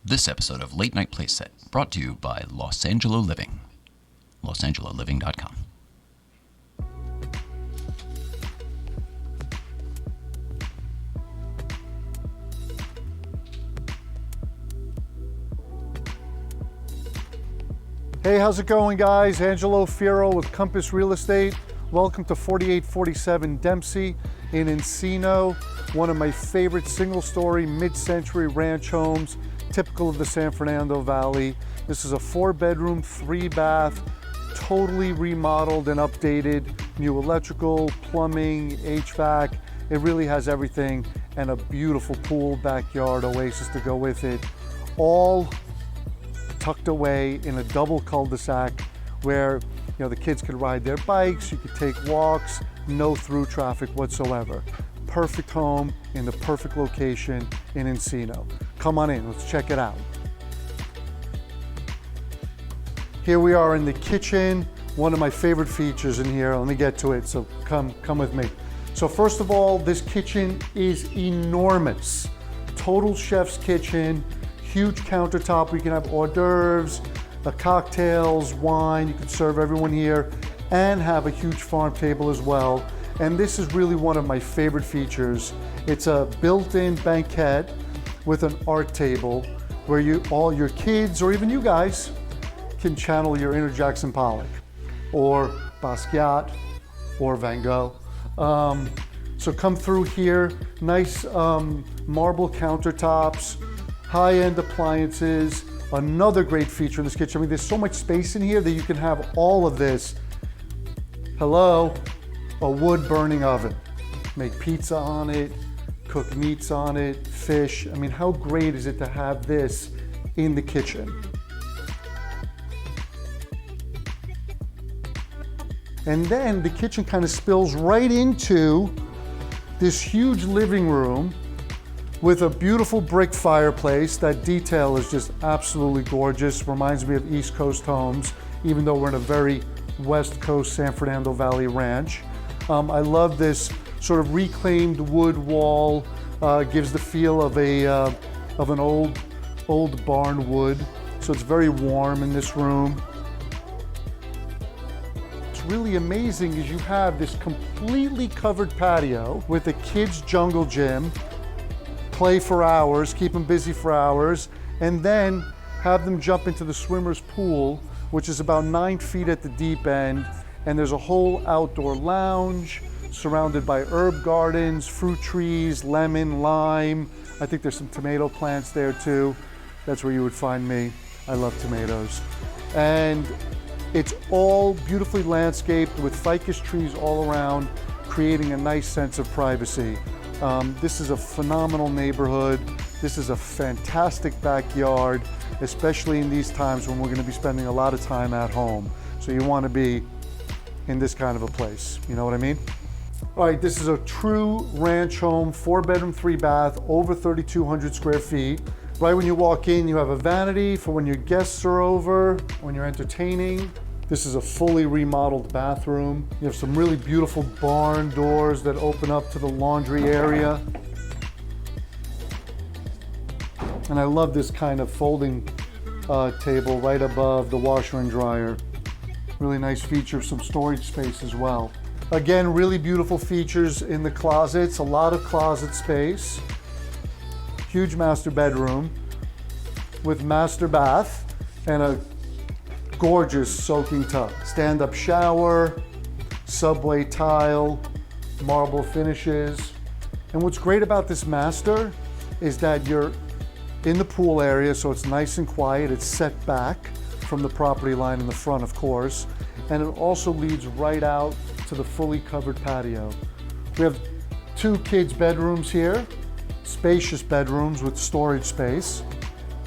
This episode of Late Night Playset brought to you by Los Angeles Living, losangeloliving.com. Hey, how's it going, guys? Angelo Fiero with Compass Real Estate. Welcome to 4847 Dempsey in Encino, one of my favorite single-story mid-century ranch homes, typical of the San Fernando Valley. This is a 4-bedroom, 3-bath, totally remodeled and updated, new electrical, plumbing, HVAC. It really has everything, and a beautiful pool, backyard, oasis to go with it. All tucked away in a double cul-de-sac where the kids could ride their bikes, you could take walks, no through traffic whatsoever. Perfect home in the perfect location in Encino. Come on in, let's check it out. Here we are in the kitchen, one of my favorite features in here. Let me get to it, so come with me. So first of all, this kitchen is enormous. Total chef's kitchen, huge countertop where you can have hors d'oeuvres, cocktails, wine. You can serve everyone here and have a huge farm table as well. And this is really one of my favorite features. It's a built-in banquette with an art table where all your kids or even you guys can channel your inner Jackson Pollock or Basquiat or Van Gogh. So come through here, nice marble countertops, high-end appliances. Another great feature in this kitchen, I mean, there's so much space in here that you can have all of this. Hello, a wood burning oven. Make pizza on it, cook meats on it, fish. I mean, how great is it to have this in the kitchen? And then the kitchen kind of spills right into this huge living room with a beautiful brick fireplace. That detail is just absolutely gorgeous. Reminds me of East Coast homes, even though we're in a very West Coast San Fernando Valley ranch. I love this sort of reclaimed wood wall. Gives the feel of an old barn wood. So it's very warm in this room. What's really amazing is you have this completely covered patio with a kids' jungle gym. Play for hours, keep them busy for hours, and then have them jump into the swimmer's pool, which is about 9 feet at the deep end. And there's a whole outdoor lounge surrounded by herb gardens, fruit trees, lemon, lime. I think there's some tomato plants there too. That's where you would find me. I love tomatoes. And it's all beautifully landscaped with ficus trees all around, creating a nice sense of privacy. This is a phenomenal neighborhood. This is a fantastic backyard, especially in these times when we're going to be spending a lot of time at home. So you want to be in this kind of a place. You know what I mean? All right, this is a true ranch home, 4-bedroom, 3-bath, over 3,200 square feet. Right when you walk in, you have a vanity for when your guests are over, when you're entertaining. This is a fully remodeled bathroom. You have some really beautiful barn doors that open up to the laundry area. And I love this kind of folding table right above the washer and dryer. Really nice feature of some storage space as well. Again, really beautiful features in the closets, a lot of closet space. Huge master bedroom with master bath and a gorgeous soaking tub. Stand-up shower, subway tile, marble finishes. And what's great about this master is that you're in the pool area, so it's nice and quiet. It's set back from the property line in the front, of course. And it also leads right out to the fully covered patio. We have 2 kids' bedrooms here, spacious bedrooms with storage space.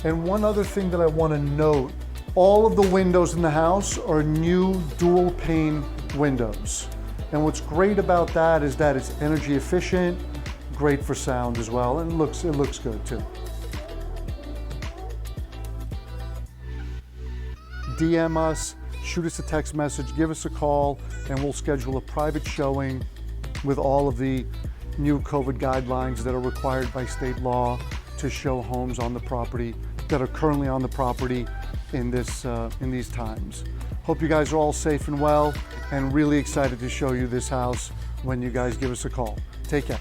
And one other thing that I want to note, all of the windows in the house are new dual pane windows. And what's great about that is that it's energy efficient, great for sound as well, and it looks good too. DM us, shoot us a text message, give us a call, and we'll schedule a private showing with all of the new COVID guidelines that are required by state law to show homes on the property. that are currently on the property in these times. Hope you guys are all safe and well, and really excited to show you this house when you guys give us a call. Take care.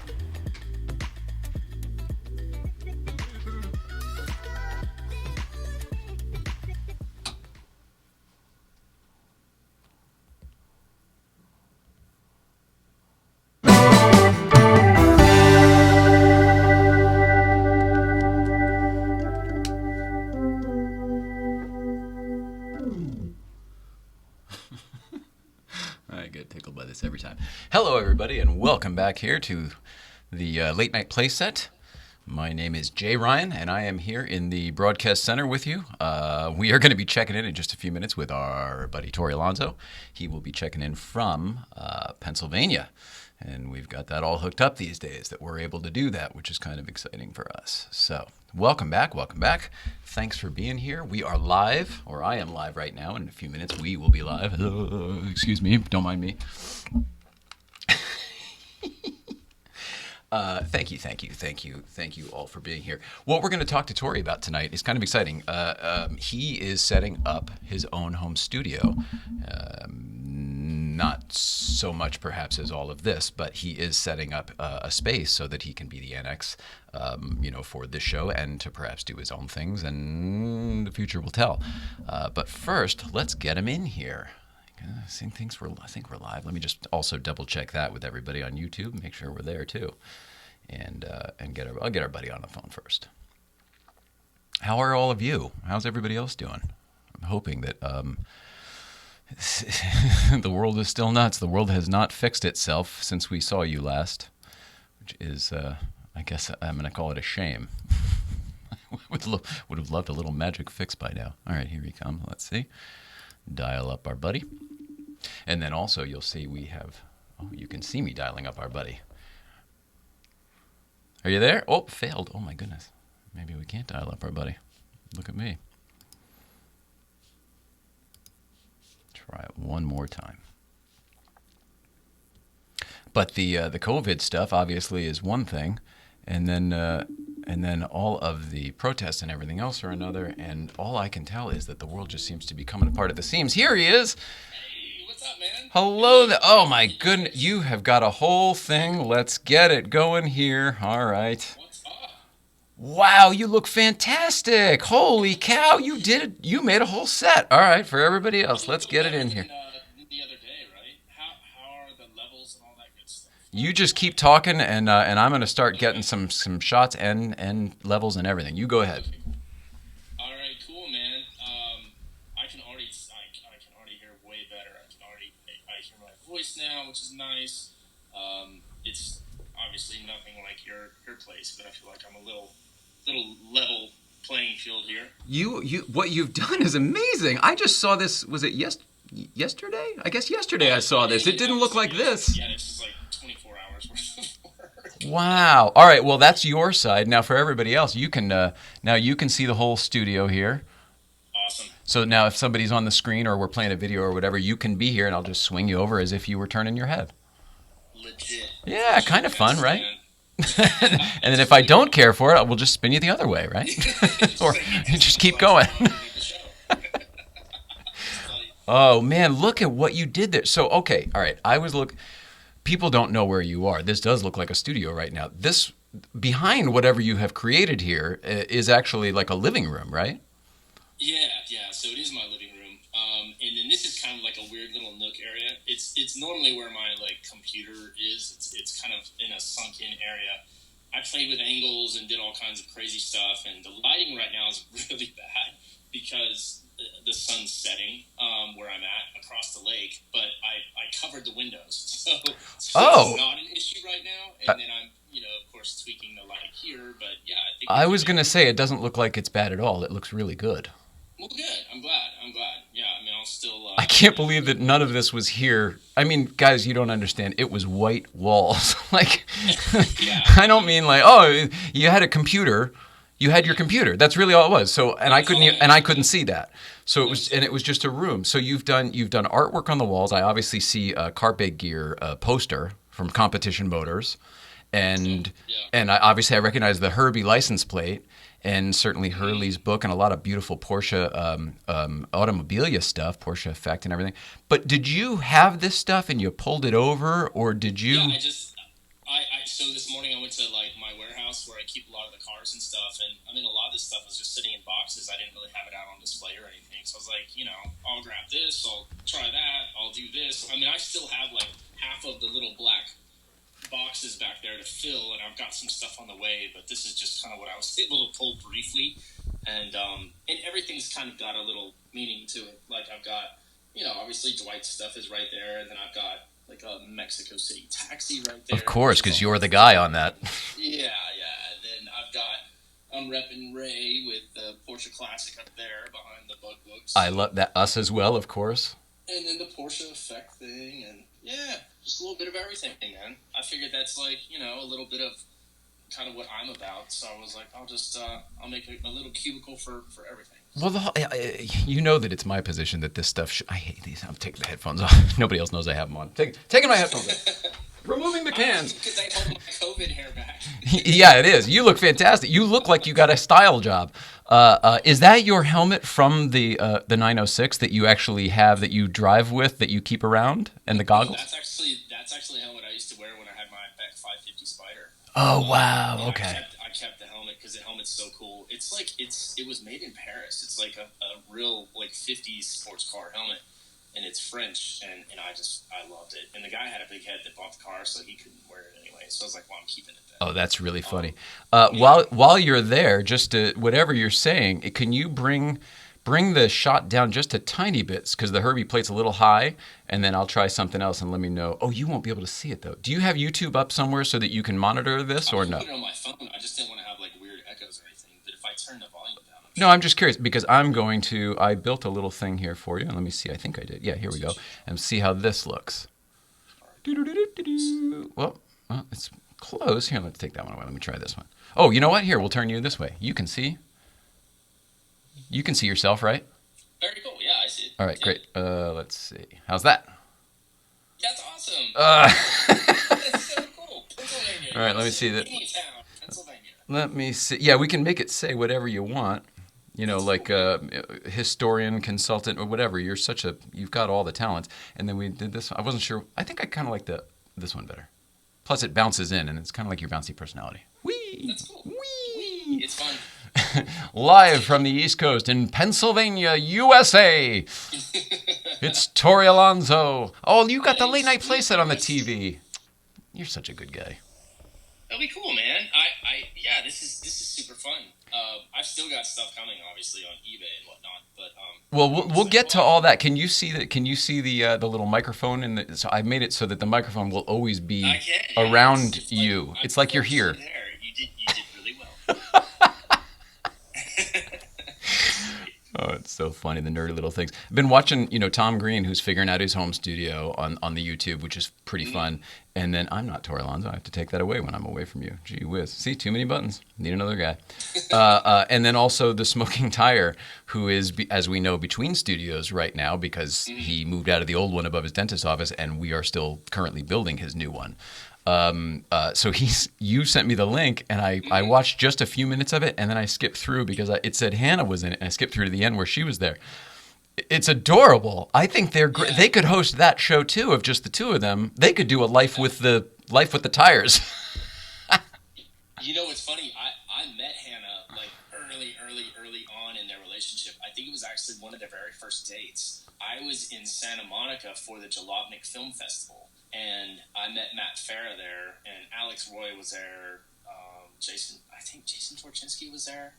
I get tickled by this every time. Hello, everybody, and welcome back here to the Late Night Playset. My name is Jay Ryan, and I am here in the broadcast center with you. We are going to be checking in just a few minutes with our buddy Tory Alonzo. He will be checking in from Pennsylvania, and we've got that all hooked up these days that we're able to do that, which is kind of exciting for us. So welcome back, welcome back. Thanks for being here. We are live, or I am live right now. In a few minutes, we will be live. Excuse me, don't mind me. Thank you all for being here. What we're going to talk to Tory about tonight is kind of exciting. He is setting up his own home studio. Not so much perhaps as all of this, but he is setting up a space so that he can be the annex, for this show and to perhaps do his own things, and the future will tell. But first, let's get him in here. I think we're live. Let me just also double check that with everybody on YouTube, make sure we're there too, and I'll get our buddy on the phone first. How are all of you? How's everybody else doing? I'm hoping that the world is still nuts. The world has not fixed itself since we saw you last, which is, I guess I'm going to call it a shame. would have loved a little magic fix by now. All right, here he comes. Let's see. Dial up our buddy. And then also you'll see we have, you can see me dialing up our buddy. Are you there? Oh, failed. Oh my goodness. Maybe we can't dial up our buddy. Look at me. Try it one more time. But the COVID stuff obviously is one thing, and then all of the protests and everything else are another. And all I can tell is that the world just seems to be coming apart at the seams. Here he is. Hey, what's up, man? Hello. Oh my goodness, you have got a whole thing. Let's get it going here. All right. What's up? Wow, you look fantastic. Holy cow, you did it. You made a whole set. All right, for everybody else, let's get it in here. The other day, right? How are the levels and all that good stuff? You just keep talking, and I'm going to start getting some shots and levels and everything. You go ahead. All right, cool, man. I can already hear way better. I hear my voice now, which is nice. It's obviously nothing like your place, but I feel like I'm a little level playing field here. You what you've done is amazing. I just saw this. Was it yesterday? I guess yesterday I saw this. It didn't look like this. Yeah, it's just like 24 hours worth of work. Wow. All right. Well, that's your side. Now, for everybody else, you can see the whole studio here. Awesome. So now, if somebody's on the screen or we're playing a video or whatever, you can be here, and I'll just swing you over as if you were turning your head. Legit. Yeah, kind of fun, right? And then if I don't care for it, we'll just spin you the other way, right? Or just keep going. Oh man, look at what you did there. So okay, all right. People don't know where you are. This does look like a studio right now. This behind whatever you have created here is actually like a living room, right? Yeah. So it is my living room, and then this is kind of like a weird little nook area. It's normally where my computer is. It's kind of in a sunken area. I played with angles and did all kinds of crazy stuff, and the lighting right now is really bad because the sun's setting where I'm at across the lake. But I covered the windows, so it's not an issue right now. And then I'm of course tweaking the light here. But yeah, I was gonna say it doesn't look like it's bad at all. It looks really good. Well, good. I'm glad. Yeah, I mean, I'll still... I can't believe that none of this was here. I mean, guys, you don't understand. It was white walls. Yeah. I don't mean you had a computer. You had your computer. That's really all it was. So, and I couldn't see that. So it was just a room. So you've done artwork on the walls. I obviously see a Carpe Gear poster from Competition Motors. and Yeah. and obviously I recognize the Herbie license plate, and certainly Hurley's book, and a lot of beautiful Porsche automobilia stuff, Porsche Effect and everything. But did you have this stuff and you pulled it over, or did you? Yeah, so this morning I went to like my warehouse where I keep a lot of the cars and stuff, and I mean a lot of this stuff was just sitting in boxes. I didn't really have it out on display or anything, so I was like, I'll grab this, I'll try that, I'll do this. I mean, I still have like half of the little black boxes back there to fill, and I've got some stuff on the way, but this is just kind of what I was able to pull briefly, and everything's kind of got a little meaning to it. Like I've got, obviously Dwight's stuff is right there, and then I've got like a Mexico City taxi right there. Of course, because you're the guy on that. Yeah. And then I'm repping Ray with the Porsche Classic up there behind the bug books. I love that. Us as well, of course. And then the Porsche Effect thing, and yeah, just a little bit of everything, man. I figured that's like, a little bit of kind of what I'm about. So I was like, I'll make a little cubicle for everything. Well, you know that it's my position that this stuff. I hate these. I'm taking the headphones off. Nobody else knows I have them on. Taking my headphones off. Removing the cans. Because I hold my COVID hair back. Yeah, it is. You look fantastic. You look like you got a style job. Is that your helmet from the 906 that you actually have, that you drive with, that you keep around, and the goggles? That's actually a helmet I used to wear when I had my Beck 550 Spider. Oh wow. Okay. I kept the helmet because the helmet's so cool. It's like it was made in Paris. It's like a real like 50s sports car helmet, and it's French, and I loved it. And the guy had a big head that bought the car, so he couldn't wear it anyway. So I was like, well, I'm keeping it then. Oh, that's really funny. While you're there, just to, whatever you're saying, can you bring the shot down just a tiny bit, because the Herbie plate's a little high, and then I'll try something else and let me know. Oh, you won't be able to see it though. Do you have YouTube up somewhere so that you can monitor this, or no? I put it on my phone. I just didn't want to have like weird echoes or anything. But if I turn the volume down, No, I'm just curious because I built a little thing here for you. Let me see. I think I did. Yeah, here we go. And see how this looks. Well, it's close. Here, let's take that one away. Let me try this one. Oh, you know what? Here, we'll turn you this way. You can see. You can see yourself, right? Very cool. Yeah, I see it. All right, great. Let's see. How's that? That's awesome. That's so cool. Pennsylvania. All right, let me see that. Pennsylvania. Let me see. Yeah, we can make it say whatever you want. Like historian, consultant, or whatever. You've got all the talents. And then we did this. I wasn't sure. I think I kind of like this one better. Plus, it bounces in, and it's kind of like your bouncy personality. Whee! That's cool. Whee! It's fun. Live from the East Coast in Pennsylvania, USA. It's Tory Alonzo. Oh, you got the late night playset on the TV. You're such a good guy. That'll be cool, man. Yeah, this is super fun. I've still got stuff coming, obviously, on eBay and whatnot. But well, we'll get to all that. Can you see that? Can you see the little microphone? So I made it so that the microphone will always be around it's you. Like, it's like you're here. You did really well. Oh, it's so funny, the nerdy little things. I've been watching, Tom Green, who's figuring out his home studio on the YouTube, which is pretty fun. And then I'm not Tory Alonzo. I have to take that away when I'm away from you. Gee whiz. See, too many buttons. Need another guy. And then also the Smoking Tire, who is, as we know, between studios right now because he moved out of the old one above his dentist's office, and we are still currently building his new one. So you sent me the link, and I watched just a few minutes of it, and then I skipped through because it said Hannah was in it, and I skipped through to the end where she was there. It's adorable. I think they're great. Yeah. They could host that show too of just the two of them. They could do a life with the tires. You know what's funny? I met Hannah like early on in their relationship. I think it was actually one of their very first dates. I was in Santa Monica for the Jalopnik Film Festival. And I met Matt Farah there, and Alex Roy was there. I think Jason Torchinsky was there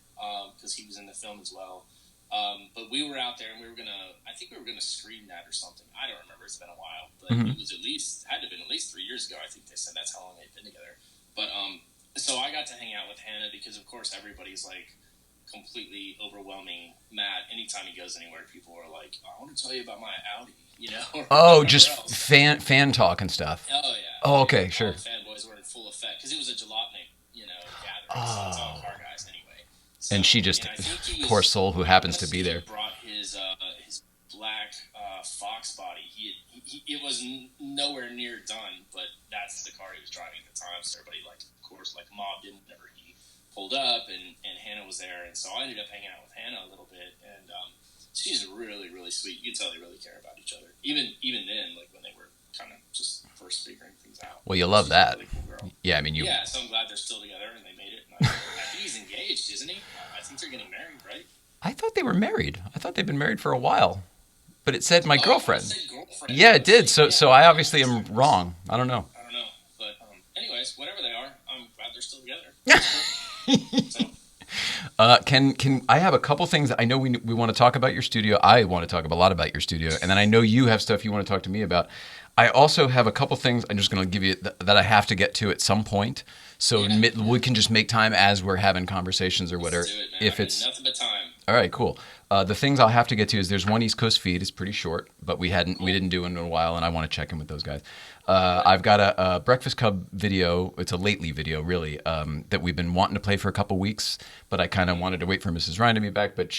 because he was in the film as well. But we were out there, and I think we were gonna screen that or something. I don't remember. It's been a while, but it was had to have been at least 3 years ago. I think they said that's how long they've been together. But so I got to hang out with Hannah because, of course, everybody's like completely overwhelming Matt. Anytime he goes anywhere, people are like, "I want to tell you about my Audi." Oh, just fan talk and stuff. Oh yeah. Oh, okay, sure. Fanboys were in full effect because it was a Jalopnik, gathering. So it's all car guys anyway. So, and she just poor soul who happens to be there. He brought his black Fox body. It was nowhere near done, but that's the car he was driving at the time, so everybody, like, of course, like, mobbed in whenever he pulled up, and Hannah was there, and so I ended up hanging out with Hannah a little bit, and she's really, really sweet. You can tell they really care about each other. Even then, like, when they were kind of just first figuring things out. Well, you love that. Really cool girl. Yeah, I mean, Yeah, so I'm glad they're still together and they made it. And I think he's engaged, isn't he? I think they're getting married, right? I thought they were married. I thought they'd been married for a while. But it said my girlfriend. It said girlfriend. Yeah, it did. So I obviously am wrong. I don't know. But anyways, whatever they are, I'm glad they're still together. So. Can I have a couple things? I know we want to talk about your studio. I want to talk a lot about your studio, and then I know you have stuff you want to talk to me about. I also have a couple things I'm just going to give you that I have to get to at some point. So we can just make time as we're having conversations or whatever. Let's do it, man. If it's nothing but time. All right, cool. The things I'll have to get to is there's one East Coast feed. It's pretty short, but we didn't do it in a while, and I want to check in with those guys. I've got a Breakfast Club video. It's a lately video, really, that we've been wanting to play for a couple weeks, but I kind of wanted to wait for Mrs. Ryan to be back, but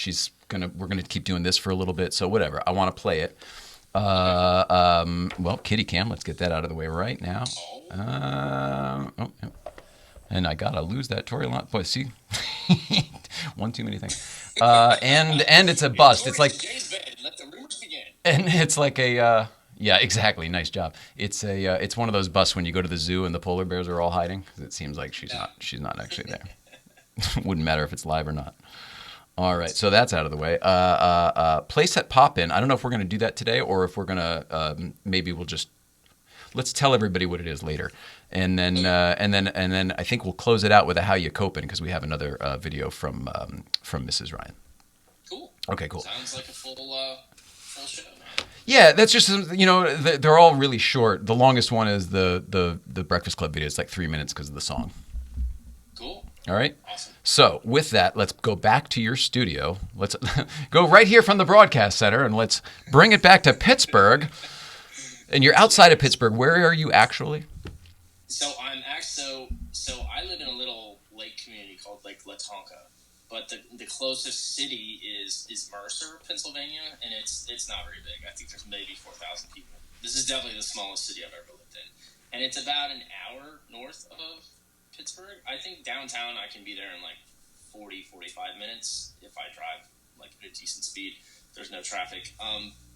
we're gonna keep doing this for a little bit, so whatever. I want to play it. Well, Kitty Cam, let's get that out of the way right now. And I gotta lose that Tory line. Boy, see, one too many things. And it's a bust. It's like, let the rumors begin. and it's like a yeah, exactly. Nice job. It's one of those busts when you go to the zoo and the polar bears are all hiding because it seems like she's not actually there. Wouldn't matter if it's live or not. All right, so that's out of the way. Playset pop-in. I don't know if we're going to do that today or if we're going to maybe let's tell everybody what it is later, and then I think we'll close it out with a how you coping because we have another video from Mrs. Ryan. Cool. Okay, cool. Sounds like a full show. Yeah, that's just they're all really short. The longest one is the Breakfast Club video. It's like 3 minutes because of the song. Cool. All right. Awesome. So with that, let's go back to your studio. Let's go right here from the broadcast center and let's bring it back to Pittsburgh. And you're outside of Pittsburgh. Where are you actually? So I live in a little lake community called Lake Latonka, but the closest city is Mercer, Pennsylvania, and it's not very big. I think there's maybe 4,000 people. This is definitely the smallest city I've ever lived in, and it's about an hour north of Pittsburgh. I think downtown I can be there in like 45 minutes if I drive like at a decent speed. There's no traffic.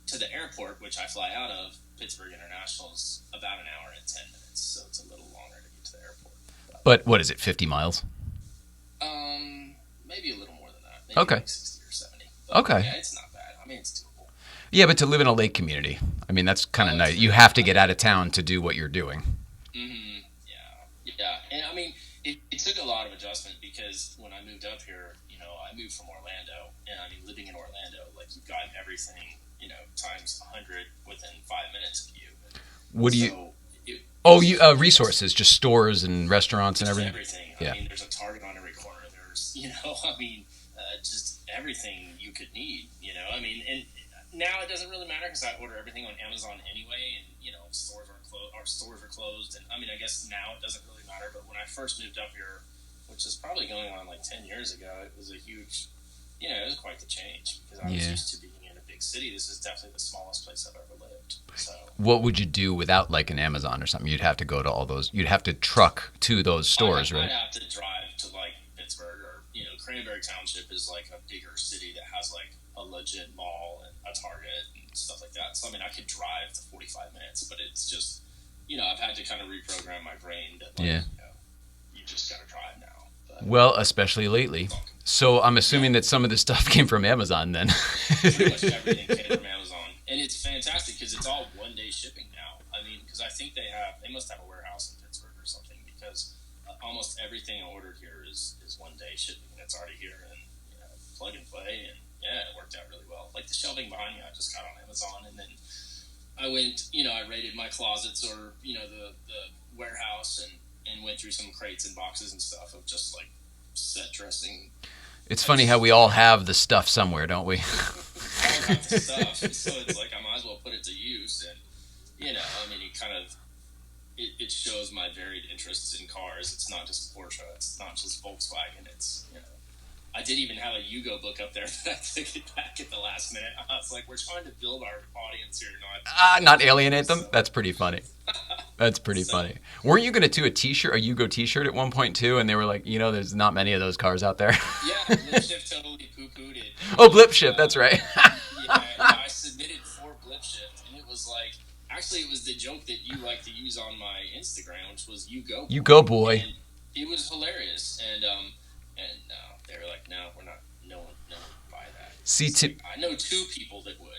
To the airport, which I fly out of, Pittsburgh International, is about an hour and 10 minutes, so it's a little longer to get to the airport. But what is it, 50 miles? Maybe a little more than that. Maybe Okay. like 60 or 70. But okay. Yeah, it's not bad. I mean, it's doable. Yeah, but to live in a lake community, I mean, that's kind of nice. You have to get out of town to do what you're doing. Mm-hmm. Yeah. And I mean, it took a lot of adjustment because when I moved up here, I moved from Orlando, and I mean, living in Orlando, like you've got everything, times 100 within 5 minutes of you. What do you? Resources, just stores and restaurants and everything. Everything. Yeah. I mean, there's a Target on every corner. There's, just everything you could need. I mean, and now it doesn't really matter because I order everything on Amazon anyway, and stores are closed. Our stores are closed, and I mean, I guess now it doesn't really matter. But when I first moved up here, which is probably going on like 10 years ago, it was a huge, it was quite the change because I was used to being in a big city. This is definitely the smallest place I've ever lived. So, what would you do without like an Amazon or something? You'd have to go to all those. You'd have to truck to those stores, right? I'd have to drive to like Pittsburgh or Cranberry Township is like a bigger city that has like a legit mall and a Target and stuff like that. So I mean, I could drive to 45 minutes, but it's just I've had to kind of reprogram my brain that like, you just got to drive now. But, well, especially lately. So I'm assuming that some of this stuff came from Amazon then. Pretty much everything came from Amazon. And it's fantastic because it's all one-day shipping now. I mean, because I think they must have a warehouse in Pittsburgh or something because almost everything ordered here is one-day shipping. It's already here and plug and play. And yeah, it worked out really well. Like the shelving behind me, I just got on Amazon and then I went, I raided my closets or, the warehouse and went through some crates and boxes and stuff of just like set dressing. It's funny how we all have the stuff somewhere, don't we? All kinds of stuff. So it's like I might as well put it to use. And, it shows my varied interests in cars. It's not just Porsche. It's not just Volkswagen. It's, I did even have a Yugo book up there that I took it back at the last minute. I was like, we're trying to build our audience here, not Not alienate them? That's pretty funny. That's pretty funny. Weren't you going to do a T-shirt, a Yugo T-shirt at one point too? And they were like, there's not many of those cars out there. Yeah, Blip Shift totally poo-pooed it. Oh, Blip Shift, that's right. Yeah, I submitted for Blip Shift, and it was like, actually, it was the joke that you like to use on my Instagram, which was "You go, boy." You go, boy. And it was hilarious, and they were like, "No, we're not. No one would buy that." See, I know 2 people that would.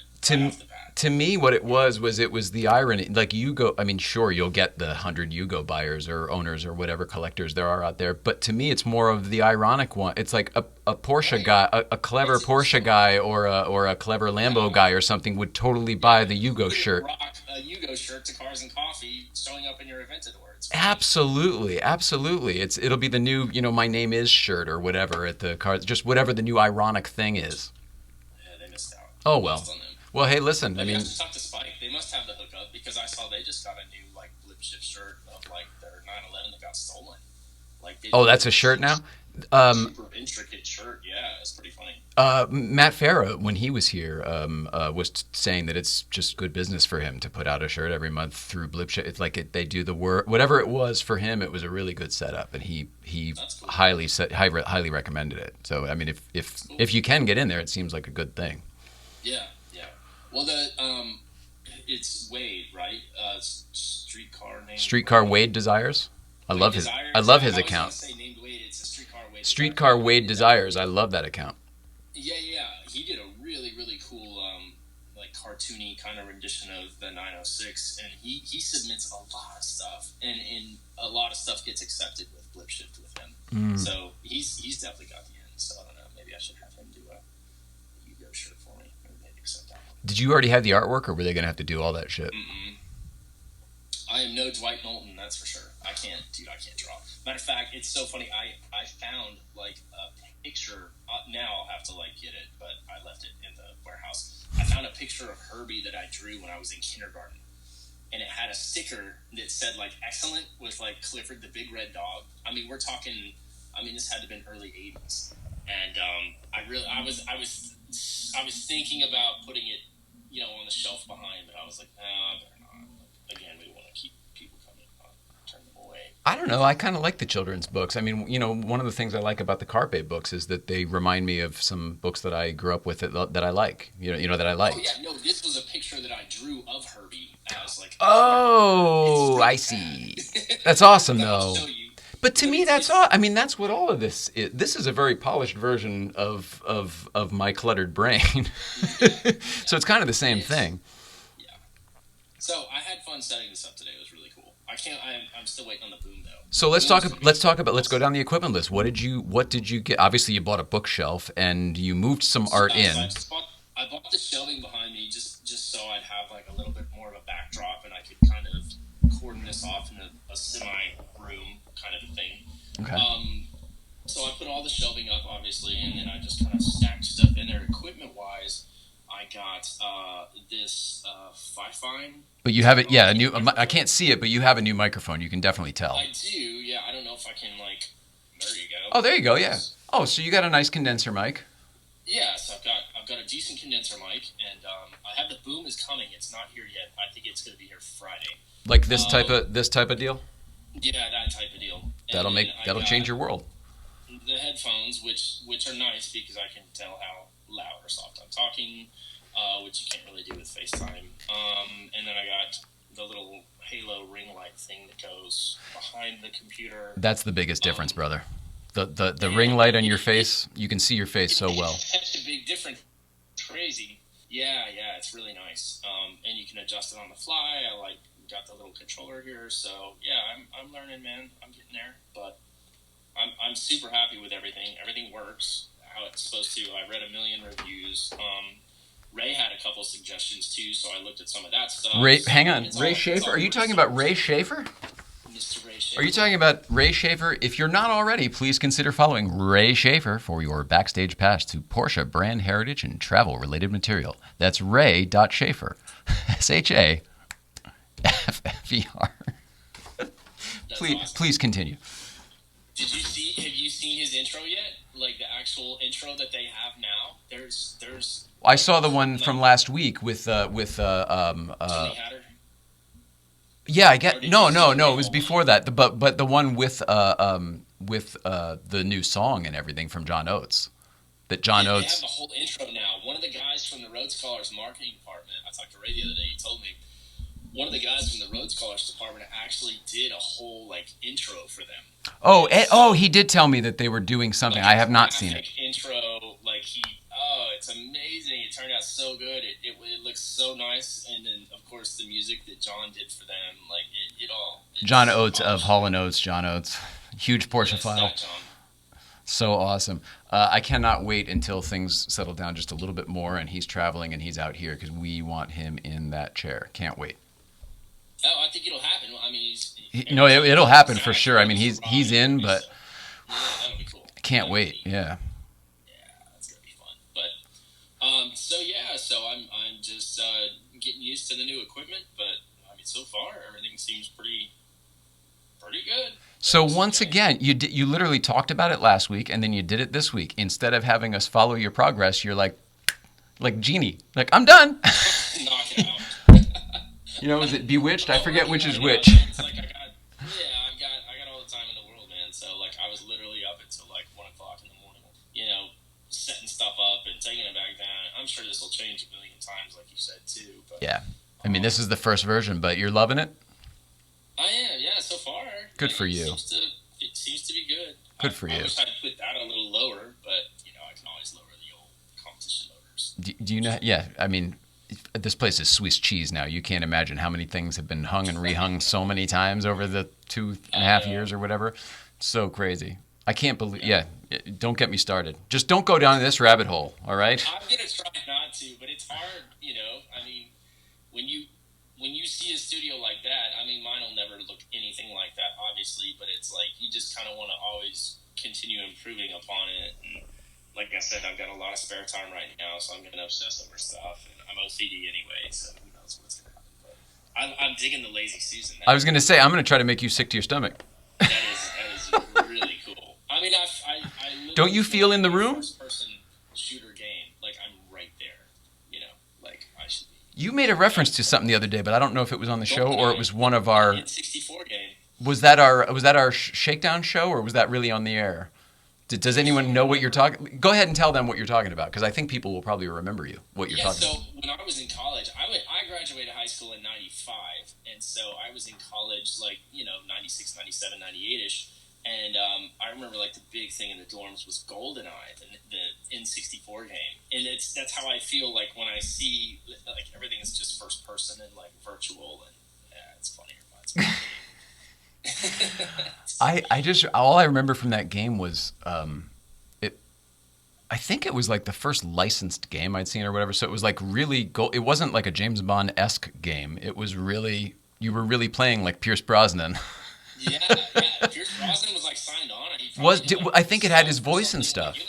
To me, what it was the irony. Like Yugo, I mean, sure, you'll get the 100 Yugo buyers or owners or whatever collectors there are out there, but to me, it's more of the ironic one. It's like a Porsche guy, a clever Porsche guy, or a clever Lambo guy or something would totally buy the Yugo shirt. Rock a Yugo shirt to Cars and Coffee, showing up in your Aventador. Absolutely. It'll be the new, my name is shirt or whatever at the car, just whatever the new ironic thing is. Yeah, they missed out. Oh well. Well, hey, listen. I mean, have to talk to Spike. They must have the hookup because I saw they just got a new Blip Shift shirt of their 911 that got stolen. That's a shirt now. Super intricate shirt. Yeah, it's pretty funny. Matt Farah, when he was here, was saying that it's just good business for him to put out a shirt every month through Blip Shift. It's like they do the work. Whatever it was for him, it was a really good setup, and he cool. highly recommended it. So I mean, if you can get in there, it seems like a good thing. Yeah. Well, it's Wade, right? Streetcar Wade Desires. I love his account. I say named Wade. It's a Streetcar Wade Desires. I love that account. Yeah. He did a really, really cool, cartoony kind of rendition of the 906, and he submits a lot of stuff, and a lot of stuff gets accepted with Blip Shift with him. So he's definitely got the end. So I don't know. Maybe I should have him do a Yugo shirt for me. Maybe they'd accept that one. Did you already have the artwork, or were they going to have to do all that shit? Mm-mm. I am no Dwight Knowlton, that's for sure. I can't draw. Matter of fact, it's so funny. I found a picture. Now I'll have to get it, but I left it in the warehouse. I found a picture of Herbie that I drew when I was in kindergarten, and it had a sticker that said "excellent" with Clifford the Big Red Dog. I mean, we're talking. I mean, this had to have been early '80s, and I was thinking about putting it, on the shelf behind, but I was like, no, I better not. Again, we want to keep people coming, turn them away. I don't know. I kind of like the children's books. I mean, one of the things I like about the Carpe books is that they remind me of some books that I grew up with that I like. That I like. Oh yeah, no, this was a picture that I drew of Herbie as Oh, I see. That's awesome, though. Show you. But to me, that's all. I mean, that's what all of this is. This is a very polished version of my cluttered brain. So it's kind of the same thing. Yeah. So I had fun setting this up today. It was really cool. I'm still waiting on the boom though. So let's go down the equipment list. What did you get? Obviously, you bought a bookshelf and you moved some art in. I bought the shelving behind me just so I'd have a little bit more of a backdrop and I could kind of cordon this off in a semi-room kind of a thing. Okay. So I put all the shelving up, obviously, and then I just kind of stacked stuff in there. Equipment-wise, I got this Fifine. But you have it, yeah. I can't see it, but you have a new microphone. You can definitely tell. I do, yeah. I don't know if I can There you go. Oh, there you go. Yeah. Oh, so you got a nice condenser mic. Yeah, so I've got a decent condenser mic, and I have the boom is coming. It's not here yet. I think it's going to be here Friday. Like this type of deal. Yeah, that type of deal. That'll change your world. The headphones, which are nice because I can tell how loud or soft I'm talking, which you can't really do with FaceTime. And then I got the little Halo ring light thing that goes behind the computer. That's the biggest difference, brother. The ring light on your face, you can see your face so well. That's a big difference. Crazy. Yeah, it's really nice. And you can adjust it on the fly. I got the little controller here, so yeah, I'm learning, man. I'm getting there, but I'm super happy with everything. Everything works how it's supposed to. I read a million reviews. Ray had a couple suggestions too, so I looked at some of that stuff. Hang on, Ray Schaefer? Are you talking about Ray Schaefer? Mr. Ray Schaefer. Are you talking about Ray Schaefer? If you're not already, please consider following Ray Schaefer for your backstage pass to Porsche brand heritage and travel-related material. That's ray.schaefer. SHAFFER. Please continue. Have you seen his intro yet? The actual intro that they have now? There's I saw the one from last week with Tony Hatter. Yeah, I Or get did you see the no. It was Maple before one? that. But the one with the new song and everything from John Oates. That John Yeah, they have Oates. the whole intro now. One of the guys from the Road Scholars marketing department, I talked to Ray the other day. He told me one of the guys from the Road Scholars department actually did a whole like intro for them. Oh, And oh, so he did tell me that they were doing something. like I a have not seen it. graphic intro, like it's amazing. It turned out so good. It looks so nice, and then of course the music that John did for them, like it all. It's John so Oates of polished. Hall and Oates. John Oates, huge Porsche Yes, file. that John. So awesome. I cannot wait until things settle down just a little bit more and he's traveling and he's out here because we want him in that chair. Can't wait. Oh, I think it'll happen. I mean, No, it'll happen for Zach sure. I mean, Rose he's Robbie in, already, but so yeah, that'll be cool. I can't That'll wait. be, Yeah. yeah, that's gonna be fun. But so yeah, so I'm just getting used to the new equipment. But I mean, so far everything seems pretty good. So once again, you literally talked about it last week and then you did it this week. Instead of having us follow your progress, you're like Genie, like I'm done. Knock it out. You know, is it Bewitched? I forget which is You know, which. it's like I got all the time in the world, man. So like I was literally up until like 1 o'clock in the morning, setting stuff up and taking it back down. I'm sure this will change a million times, like you said too. But Yeah. I mean, this is the first version, but you're loving it? I am, yeah. So far, Good for you. It seems to be good. Good for I you. wish I'd put that a little lower, but I can always lower the old competition motors. Do you know? Yeah, I mean, this place is Swiss cheese now. You can't imagine how many things have been hung and rehung so many times over the 2.5 years or whatever. So crazy. I can't believe. Yeah, don't get me started. Just don't go down this rabbit hole. All right. I'm gonna try not to, but it's hard. I mean, when you see a studio like that, I mean, mine will never look anything like that, obviously. But it's like you just kind of want to always continue improving upon it. And like I said, I've got a lot of spare time right now, so I'm gonna obsess over stuff. And I'm OCD anyway, so who knows what's gonna happen. But I'm digging the lazy Susan. I was going to say I'm going to try to make you sick to your stomach. That is really cool. I mean, I Don't you feel in the room? First person shooter game, like I'm right there. Like I should be. You made a reference to something the other day, but I don't know if it was on the show or it was one of our. N64 game. Was that our shakedown show or was that really on the air? Does anyone know what you're talking? Go ahead and tell them what you're talking about because I think people will probably remember what you're talking about. So when I was in college, I graduated high school in '95, and so I was in college like 96, 97, 98ish. And I remember like the big thing in the dorms was GoldenEye, the N64 game, and that's how I feel like when I see like everything is just first person and like virtual, and yeah, it's funny. All I remember from that game was it. I think it was like the first licensed game I'd seen or whatever. So it was like really it wasn't like a James Bond-esque game. It was really you were really playing like Pierce Brosnan. Yeah. Pierce Brosnan was like signed on. I think it had his voice and stuff. Like,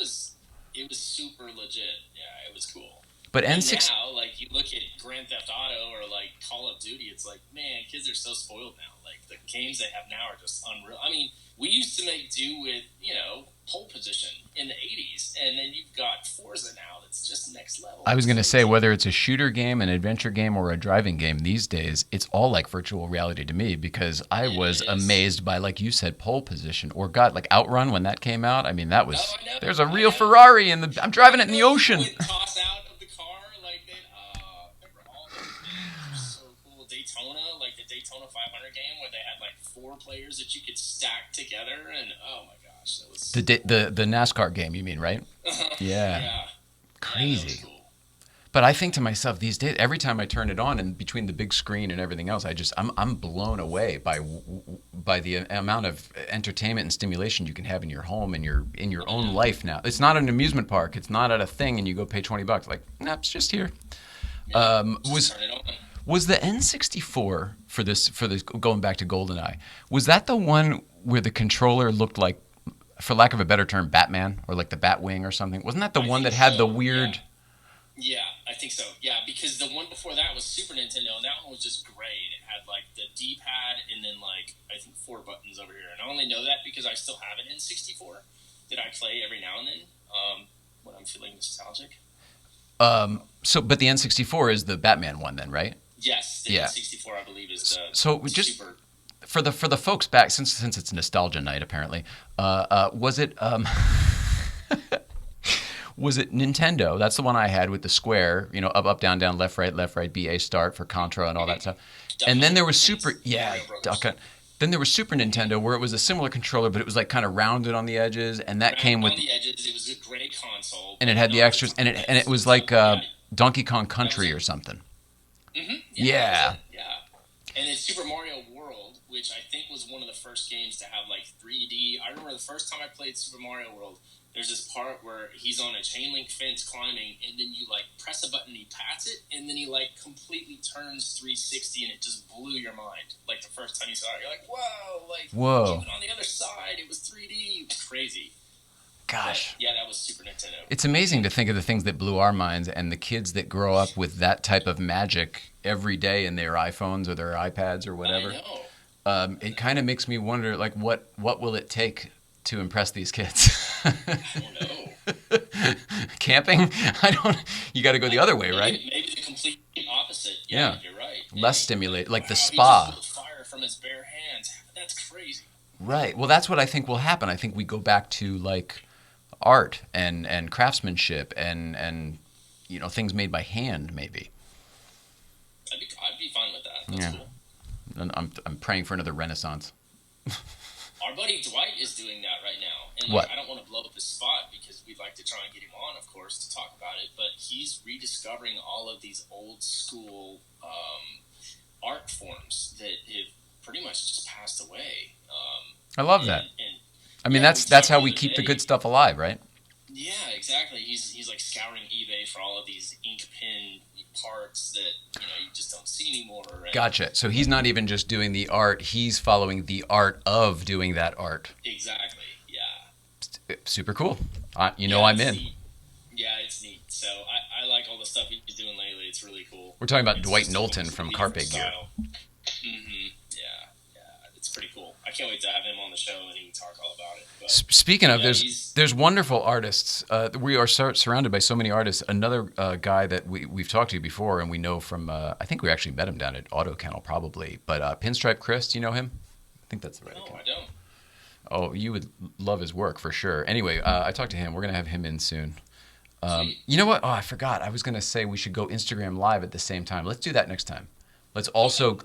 it was super legit. Yeah, it was cool. But And N6 now, like you look at Grand Theft Auto or like Call of Duty, it's like, man, kids are so spoiled now. Like the games they have now are just unreal. I mean, we used to make do with pole position in the '80s, and then you've got Forza now that's just next level. I was going to say, whether it's a shooter game, an adventure game, or a driving game these days, it's all like virtual reality to me because I was amazed by, like you said, pole position. Or, God, like Outrun when that came out. I mean, that was, there's a real Ferrari, and I'm driving it in the ocean. Toss out of the car, like remember all those games were so cool. Daytona, like the Daytona 500 game where they had like 4 players that you could stack together, and oh my gosh, that was the NASCAR game, you mean, right? Yeah. Crazy. Yeah, cool. But I think to myself these days, every time I turn it on, and between the big screen and everything else, I'm blown away by the amount of entertainment and stimulation you can have in your home and in your own life now. It's not an amusement park. It's not at a thing, and you go pay $20. Like, nah, it's just here. Yeah, Was the N64 for this going back to GoldenEye? Was that the one where the controller looked like, for lack of a better term, Batman or like the Batwing or something? Wasn't that the one that had the weird? Yeah, I think so. Yeah, because the one before that was Super Nintendo, and that one was just gray. And it had like the D-pad and then like I think 4 buttons over here. And I only know that because I still have an N64 that I play every now and then when I'm feeling nostalgic. But the N64 is the Batman one then, right? Yes, the Yeah. N64, I believe, is the So we just super. for the folks back, since it's nostalgia night apparently, was it was it Nintendo? That's the one I had with the square, up, down, down, left, right, B, A, start for Contra and all that stuff. And then there was Then there was Super Nintendo where it was a similar controller, but it was like kind of rounded on the edges, and that came with on the edges. It was a great console, and it had the extras, and it was like Donkey Kong Country or something. Mm-hmm. Yeah. And then Super Mario World, which I think was one of the first games to have like 3D. I remember the first time I played Super Mario World, there's this part where he's on a chain link fence climbing, and then you like press a button, he pats it, and then he like completely turns 360, and it just blew your mind. Like the first time you saw it, you're like, whoa, like even on the other side, it was 3D. It was crazy. Gosh. But, yeah, that was Super Nintendo. It's amazing to think of the things that blew our minds, and the kids that grow up with that type of magic every day in their iPhones or their iPads or whatever. I know. It kind of makes me wonder, like, what will it take to impress these kids? I don't know. Camping? You got to go the other way, right? Maybe the complete opposite. Yeah. You're right. Less stimulate, like the He spa. just built fire from his bare hands. That's crazy. Right. Well, that's what I think will happen. I think we go back to like art and craftsmanship and things made by hand, maybe. I'd be fine with that. That's cool. And I'm praying for another renaissance. Our buddy Dwight is doing that right now. And What? I don't want to blow up his spot because we'd like to try and get him on, of course, to talk about it. But he's rediscovering all of these old school art forms that have pretty much just passed away. I love that. And I mean, yeah, that's how we keep the good stuff alive, right? Yeah, exactly. He's like scouring eBay for all of these ink pen parts that you just don't see anymore. And Gotcha. So he's not even just doing the art; he's following the art of doing that art. Exactly. Yeah. Super cool. I'm in. Neat. Yeah, it's neat. So I like all the stuff he's doing lately. It's really cool. We're talking about It's Dwight just Knowlton a from different Carpe Gear. style. Mm-hmm. Yeah. It's pretty cool. I can't wait to have him on the show and he can talk all about it. But, Speaking of, yeah, there's wonderful artists. We are surrounded by so many artists. Another guy that we've talked to before, and we know from I think we actually met him down at Auto Kennel probably. But Pinstripe Chris, do you know him? I think that's the right account. I don't. Oh, you would love his work for sure. Anyway, I talked to him. We're gonna have him in soon. Sweet. You know what? Oh, I forgot. I was gonna say we should go Instagram live at the same time. Let's do that next time. Let's also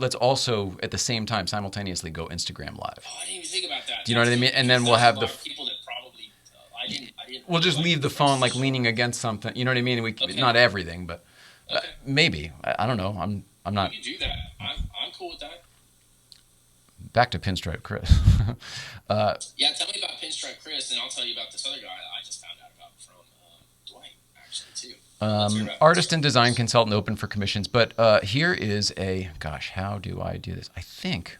at the same time simultaneously go Instagram live. Oh, I didn't even think about that. Do you know what I mean? And then we'll have the people that probably I didn't. we'll just leave the phone like leaning against something. You know what I mean? Not everything, but maybe. I don't know. I'm not. You can do that. I'm cool with that. Back to Pinstripe Chris. Yeah, tell me about Pinstripe Chris, and I'll tell you about this other guy I just found out about from Dwight, actually, too. Let's hear about Artist and design consultant open for commissions. But here is how do I do this? I think,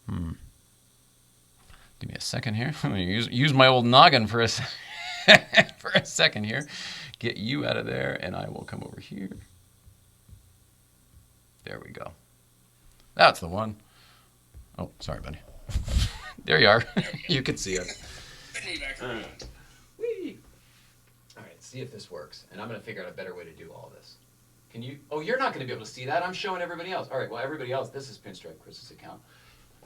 give me a second here. I'm going to use my old noggin for for a second here. Get you out of there, and I will come over here. There we go. That's the one. Oh, sorry, buddy. There you are. You can see it. Whee! All right, see if this works. And I'm going to figure out a better way to do all this. Can you? Oh, you're not going to be able to see that. I'm showing everybody else. All right, well, everybody else, this is Pinstripe Chris's account.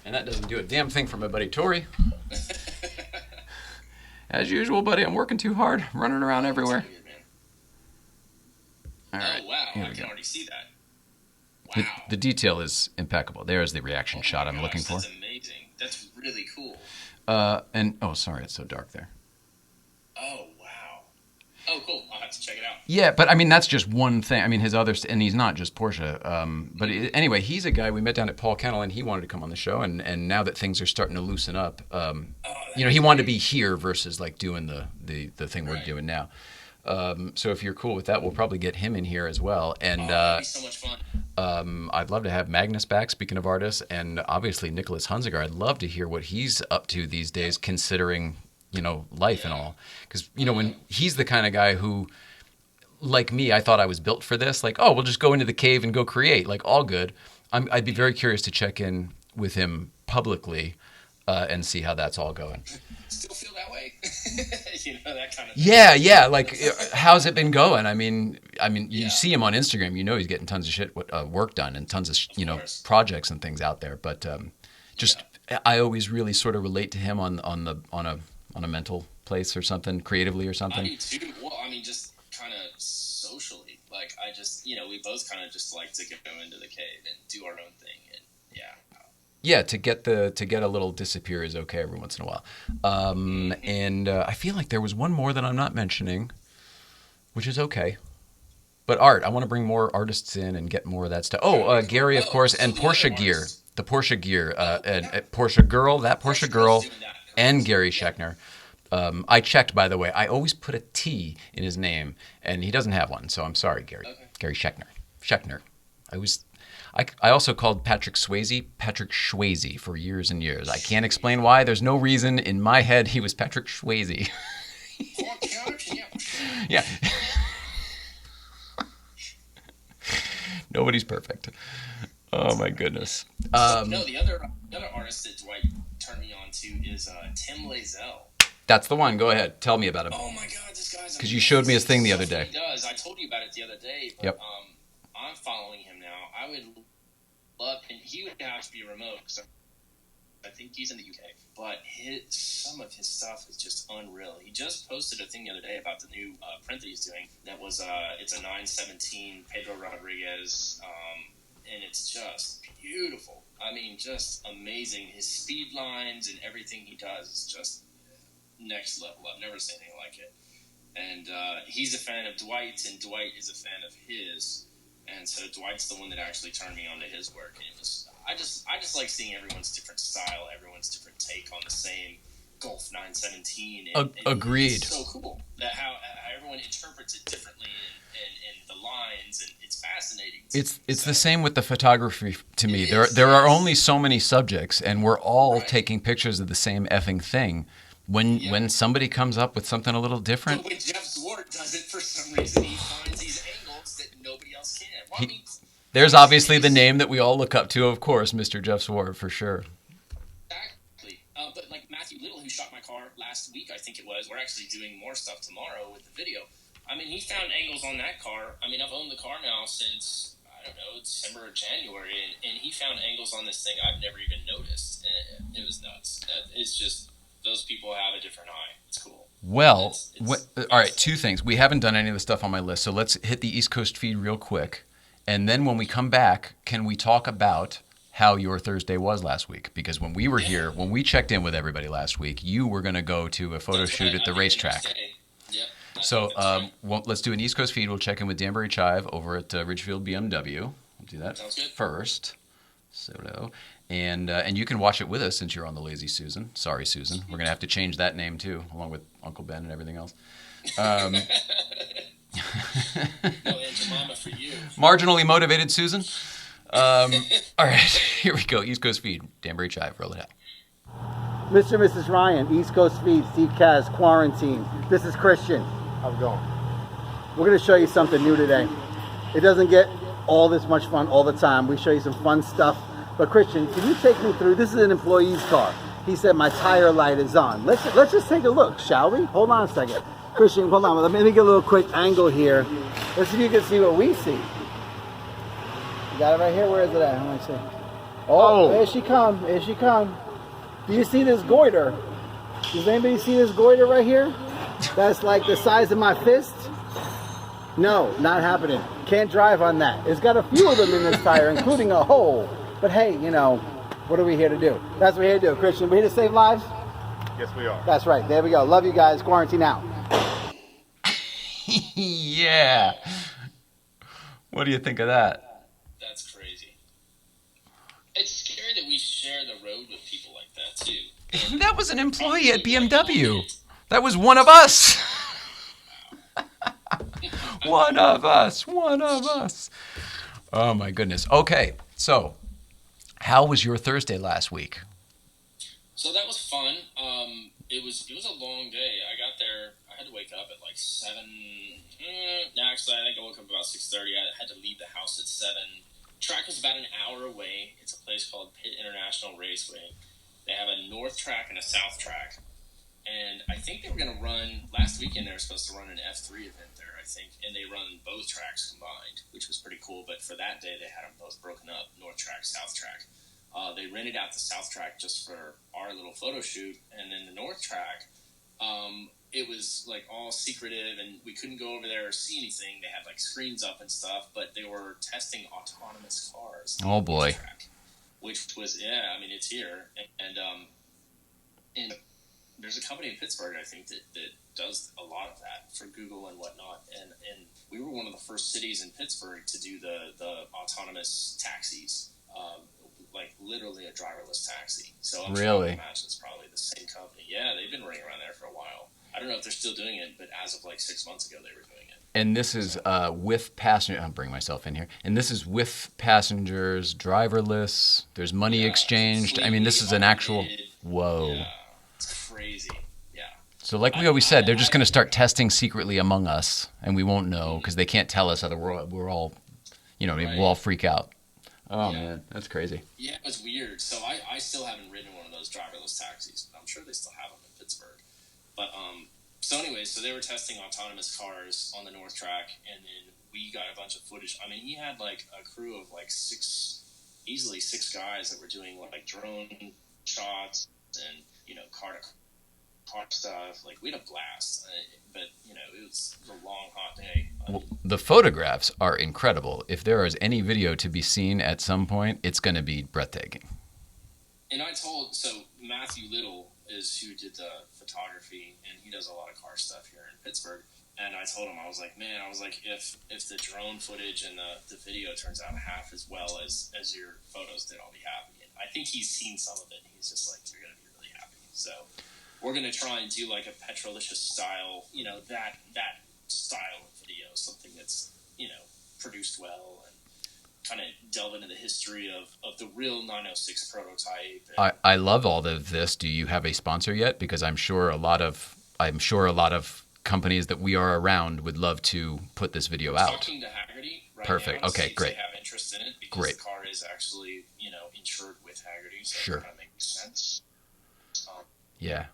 And that doesn't do a damn thing for my buddy Tory. As usual, buddy, I'm working too hard, running around everywhere. All right, oh, wow. I can already see that. Wow. The detail is impeccable. There's the reaction shot I'm looking for. That's amazing. That's really cool. Sorry, it's so dark there. Oh, wow. Oh, cool. I'll have to check it out. Yeah, but I mean, that's just one thing. I mean, his other, and he's not just Porsche. Anyway, he's a guy we met down at Paul Kennel, and he wanted to come on the show. And now that things are starting to loosen up, he wanted to be here versus like doing the thing we're doing now. So if you're cool with that, we'll probably get him in here as well. And that'd be so much fun. I'd love to have Magnus back, speaking of artists, and obviously Nicholas Hunziger. I'd love to hear what he's up to these days, considering, life and all. Because, when he's the kind of guy who, like me, I thought I was built for this. Like, oh, we'll just go into the cave and go create. Like, all good. I'd be very curious to check in with him publicly and see how that's all going. Still feel that way? okay? That kind of thing. Yeah. Like, how's it been going? I mean, you see him on Instagram. He's getting tons of work done and tons of projects and things out there. But I always really sort of relate to him on a mental place or something, creatively or something. I do too. Well, just kind of socially. Like, I just, we both kind of just like to go into the cave and do our own thing. And yeah, to get a little disappear is okay every once in a while. And I feel like there was one more that I'm not mentioning, which is okay. But art, I want to bring more artists in and get more of that stuff. Oh, Gary, of course, and Porsche Gear. The Porsche Gear, and Porsche Girl, and Gary Schechner. I checked, by the way. I always put a T in his name, and he doesn't have one, so I'm sorry, Gary. Okay. Gary Schechner. I also called Patrick Swayze for years and years. I can't explain why. There's no reason. In my head, he was Patrick Swayze. Yeah. Nobody's perfect. Oh my goodness. The other artist that Dwight turned me on to is Tim Lazell. That's the one. Go ahead. Tell me about him. Oh my God, this guy's because you showed me his thing the other day. He does. I told you about it the other day. But, yep. I'm following him now. I would love, and he would have to be remote because I think he's in the UK. But some of his stuff is just unreal. He just posted a thing the other day about the new print that he's doing. That was it's a 917 Pedro Rodriguez, and it's just beautiful. Just amazing. His speed lines and everything he does is just next level. I've never seen anything like it. And he's a fan of Dwight's, and Dwight is a fan of his. And so Dwight's the one that actually turned me on to his work. And it was I just like seeing everyone's different style, everyone's different take on the same Golf 917. And agreed. It's so cool that how everyone interprets it differently and the lines, and it's fascinating. It's the same with the photography to me. There are only so many subjects, and we're all taking pictures of the same effing thing. When somebody comes up with something a little different. But when Jeff Zwart does it, for some reason, he finds these angles that nobody else can. Well, there's obviously the name that we all look up to, of course, Mr. Jeff Zwart, for sure. Exactly. But like Matthew Little, who shot my car last week, I think it was, we're actually doing more stuff tomorrow with the video. He found angles on that car. I've owned the car now since, I don't know, December or January, and he found angles on this thing I've never even noticed. It was nuts. It's just... those people have a different eye. It's cool. Well, all right, two things. We haven't done any of the stuff on my list, so let's hit the East Coast feed real quick. And then when we come back, can we talk about how your Thursday was last week? Because when we were here, when we checked in with everybody last week, you were going to go to a photo shoot at the racetrack. So let's do an East Coast feed. We'll check in with Danbury Chive over at Ridgefield BMW. We'll do that first. Solo. And you can watch it with us since you're on the Lazy Susan. Sorry, Susan. We're going to have to change that name, too, along with Uncle Ben and everything else. No Aunt Mama for you. Marginally motivated Susan. All right, here we go. East Coast feed. Danbury Chive. Roll it out. Mr. and Mrs. Ryan, East Coast feed, Steve Kaz, quarantine. This is Christian. How's it going? We're going to show you something new today. It doesn't get all this much fun all the time. We show you some fun stuff. But Christian, can you take me through? This is an employee's car. He said my tire light is on. Let's just take a look, shall we? Hold on a second. Christian, hold on. Let me get a little quick angle here. Let's see if you can see what we see. You got it right here? Where is it at? Let me see. Oh, there she come. There she come. Do you see this goiter? Does anybody see this goiter right here? That's like the size of my fist. No, not happening. Can't drive on that. It's got a few of them in this tire, including a hole. But hey, what are we here to do? That's what we're here to do, Christian. We're here to save lives? Yes, we are. That's right. There we go. Love you guys. Quarantine out. Yeah. What do you think of that? That's crazy. It's scary that we share the road with people like that, too. That was an employee at BMW. That was one of us. One of us. Oh, my goodness. Okay, so... how was your Thursday last week? So that was fun. It was a long day. I got there. I had to wake up at like 7. Actually, I think I woke up about 6:30. I had to leave the house at 7. Track was about an hour away. It's a place called Pitt International Raceway. They have a north track and a south track. And I think they were going to run, last weekend they were supposed to run an F3 event there, I think, and they run both tracks combined, which was pretty cool. But for that day, they had them both broken up, North Track, South Track. They rented out the South Track just for our little photo shoot, and then the North Track, it was like all secretive, and we couldn't go over there or see anything. They had like screens up and stuff, but they were testing autonomous cars. Oh boy! Track, which was I mean, it's here, and there's a company in Pittsburgh, I think, that does a lot of that for Google and whatnot. And we were one of the first cities in Pittsburgh to do the autonomous taxis, like literally a driverless taxi. So I'm sure you can imagine it's probably the same company. Yeah, they've been running around there for a while. I don't know if they're still doing it, but as of like 6 months ago, they were doing it. And this is with passenger. I'll bring myself in here. And this is with passengers, driverless. There's money exchanged. I mean, this is an actual. Whoa. Yeah, it's crazy. Yeah. So like we always said, they're just going to start testing secretly among us, and we won't know because they can't tell us. Otherwise, we're all, we'll all freak out. Oh man, that's crazy. Yeah, it was weird. So I still haven't ridden one of those driverless taxis, but I'm sure they still have them in Pittsburgh. But so anyway, so they were testing autonomous cars on the North Track, and then we got a bunch of footage. I mean, he had like a crew of like easily six guys that were doing like drone shots and car to car stuff. Like we had a blast, but it was a long hot day. Well, the photographs are incredible. If there is any video to be seen at some point, it's going to be breathtaking. And so Matthew Little is who did the photography, and he does a lot of car stuff here in Pittsburgh. And I told him, I was like, if the drone footage and the video turns out half as well as your photos did, I'll be happy. And I think he's seen some of it, and he's just like, you're going to be really happy. So we're going to try and do like a Petrolicious style, that style of video, something that's, produced well and kind of delve into the history of the real 906 prototype. I love all of this. Do you have a sponsor yet? Because I'm sure a lot of companies that we are around would love to put this video out. Talking to Haggerty right Perfect. now, Okay, great. They have interest in it because Great. the car is actually, insured with Haggerty, so Sure. it kind of makes sense. Yeah.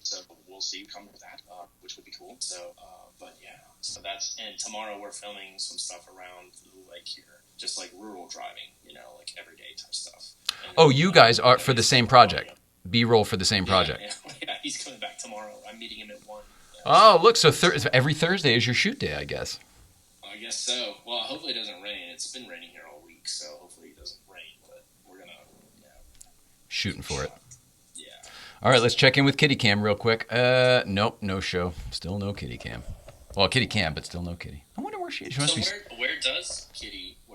So we'll see come to that, which would be cool. So, but yeah, so and tomorrow we're filming some stuff around the lake here, just like rural driving, like everyday type stuff. And You guys are for the same project. B-roll for the same project. Yeah, he's coming back tomorrow. I'm meeting him at 1. Oh, look, so every Thursday is your shoot day, I guess. I guess so. Well, hopefully it doesn't rain. It's been raining here all week, so hopefully it doesn't rain, but we're going to, Shooting for it. Yeah. All right, let's check in with Kitty Cam real quick. Nope, no show. Still no Kitty Cam. Well, Kitty Cam, but still no Kitty. I wonder where she is. So where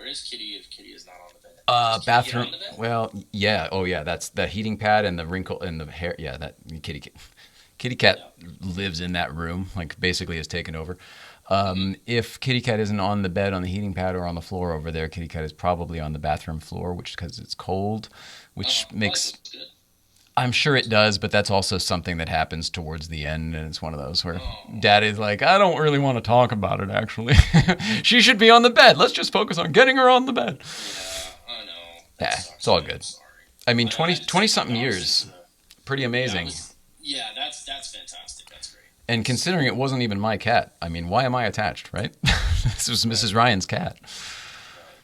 is Kitty if Kitty is not on the bed? Bathroom. Well, yeah. Oh, yeah. That's the heating pad and the wrinkle and the hair. Yeah, that Kitty Cat lives in that room. Like basically has taken over. If Kitty Cat isn't on the bed on the heating pad or on the floor over there, Kitty Cat is probably on the bathroom floor, which because it's cold, which makes. Good. I'm sure it does, but that's also something that happens towards the end, and it's one of those where Daddy's like, I don't really want to talk about it, actually. She should be on the bed. Let's just focus on getting her on the bed. Yeah, I know. Yeah, it's all good. I mean, 20-something years. Pretty amazing. Yeah, that's fantastic. That's great. And considering it wasn't even my cat, I mean, why am I attached, right? This was Mrs. Ryan's cat.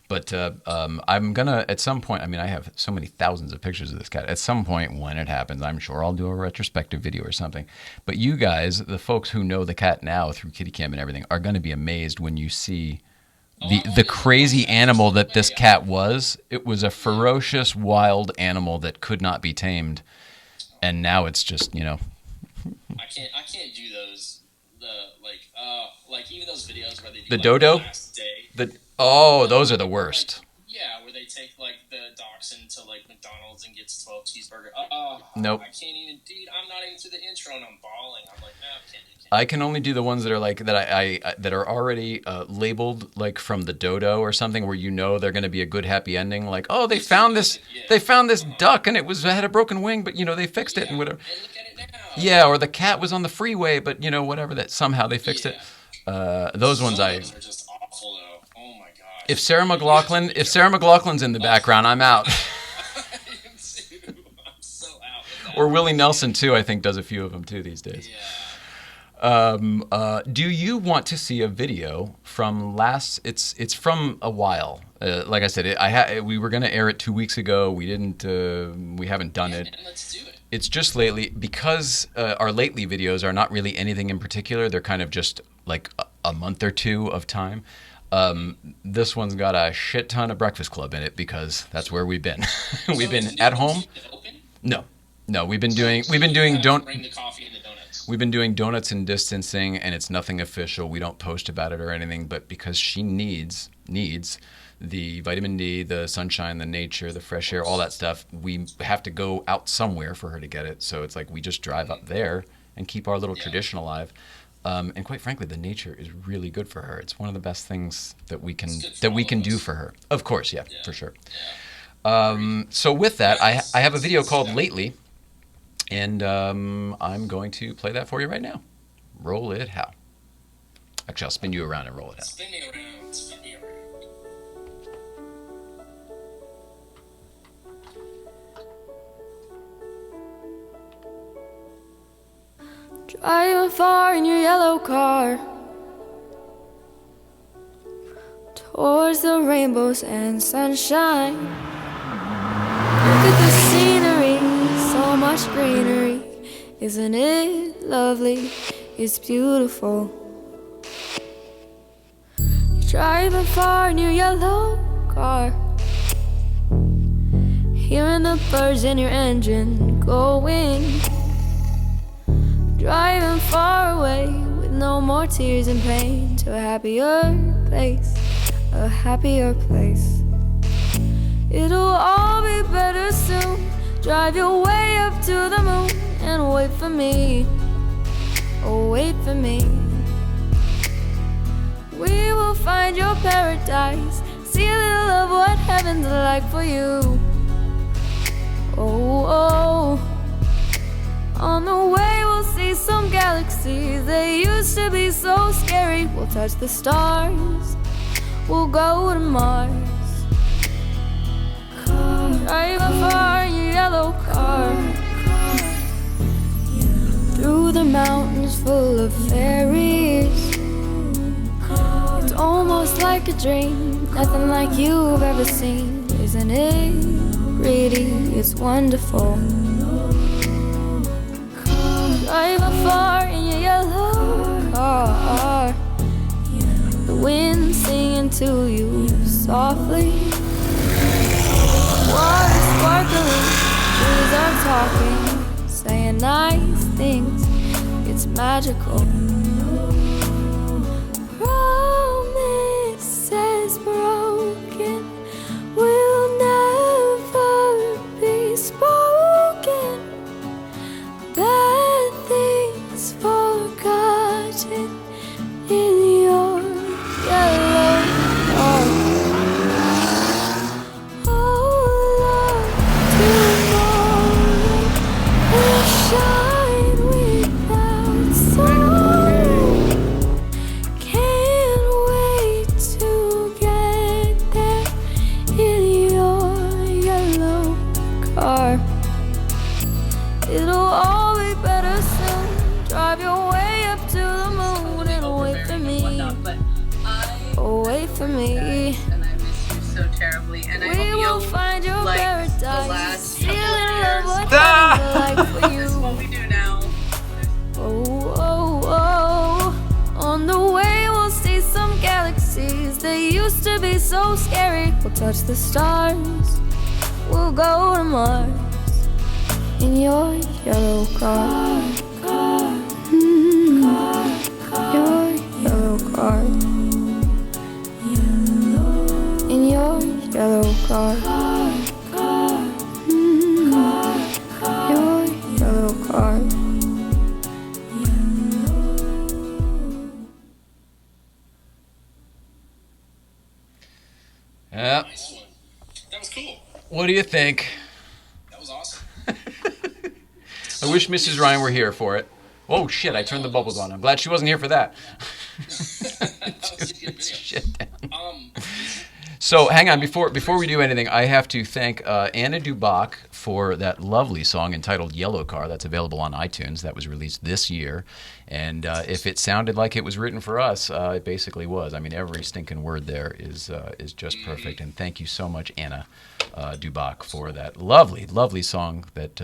But I'm going to, at some point, I mean, I have so many thousands of pictures of this cat. At some point, when it happens, I'm sure I'll do a retrospective video or something. But you guys, the folks who know the cat now through Kitty Cam and everything, are going to be amazed when you see the crazy animal that this cat was. It was a ferocious, wild animal that could not be tamed. And now it's just, I can't do those. Like even those videos where they do the dodo. The last day. Those are the worst. Where they take like the dachshund to like McDonald's and gets 12 cheeseburger. Nope. I can't even, dude. I'm not even through the intro and I'm bawling. I'm like, no, I can't. I can only do the ones that are like that are already labeled like from the dodo or something where they're going to be a good happy ending. Like, oh, they found this duck and it had a broken wing, but they fixed it and whatever. And look at it now. Yeah, or the cat was on the freeway, but whatever that somehow they fixed it. Those ones are just awful though. Oh my god. If Sarah McLachlan's in the background, I'm out. I'm so out. Or Willie Nelson too, I think, does a few of them too these days. Do you want to see a video from it's from a while. Like I said, we were going to air it 2 weeks ago. We didn't. We haven't done it. Man, let's do it. It's just lately because our lately videos are not really anything in particular. They're kind of just like a month or two of time. This one's got a shit ton of Breakfast Club in it because that's where we've been. We've been at home. No, we've been doing Bring the coffee and the donuts. We've been doing donuts and distancing, and it's nothing official. We don't post about it or anything, but because she needs the vitamin D, the sunshine, the nature, the fresh air, all that stuff, we have to go out somewhere for her to get it. So it's like we just drive up there and keep our little tradition alive. And quite frankly, the nature is really good for her. It's one of the best things that we can do for her. Of course, yeah. For sure. So with that, I have a video called Lately, and I'm going to play that for you right now. Roll it how? Actually, I'll spin you around and roll it how. Spin me around. Spin me around. Driving far in your yellow car towards the rainbows and sunshine. Look at the scenery, so much greenery. Isn't it lovely? It's beautiful. You're driving far in your yellow car, hearing the birds in your engine going. Driving far away with no more tears and pain to a happier place, a happier place. It'll all be better soon. Drive your way up to the moon and wait for me. Oh, wait for me. We will find your paradise. See a little of what heaven's like for you. Oh, oh. On the way we'll see some galaxies. They used to be so scary. We'll touch the stars. We'll go to Mars. Driving far in your yellow car, through the mountains full of fairies. It's almost like a dream, nothing like you've ever seen. Isn't it pretty? It's wonderful. Driving far in your yellow car, the wind singing to you softly. Water sparkling, trees are talking, saying nice things. It's magical. Promises broken will never be spoken. Bad things forgotten in your yellow heart. Shine without sorrow. Can't wait to get there in your yellow car. It'll all be better soon. Drive your way up to the moon and wait for me. Oh, wait for me. And I miss you so terribly. And I We hope will you find your like paradise. the last See a couple little of of years. what heaven's like for This is you. what we do now. Oh, oh, oh. On the way we'll see some galaxies. They used to be so scary. We'll touch the stars. We'll go to Mars in your yellow car. Your yellow car. In your yellow car. Your yellow car. Yeah. Nice one. That was cool. What do you think? That was awesome. I wish Mrs. Ryan were here for it. Oh shit! I turned the bubbles on. I'm glad she wasn't here for that. Shit down. So hang on, before we do anything, I have to thank Anna Duboc for that lovely song entitled Yellow Car that's available on iTunes. That was released this year. And if it sounded like it was written for us, it basically was. I mean, every stinking word there is just perfect. And thank you so much, Anna Duboc, for that lovely, lovely song that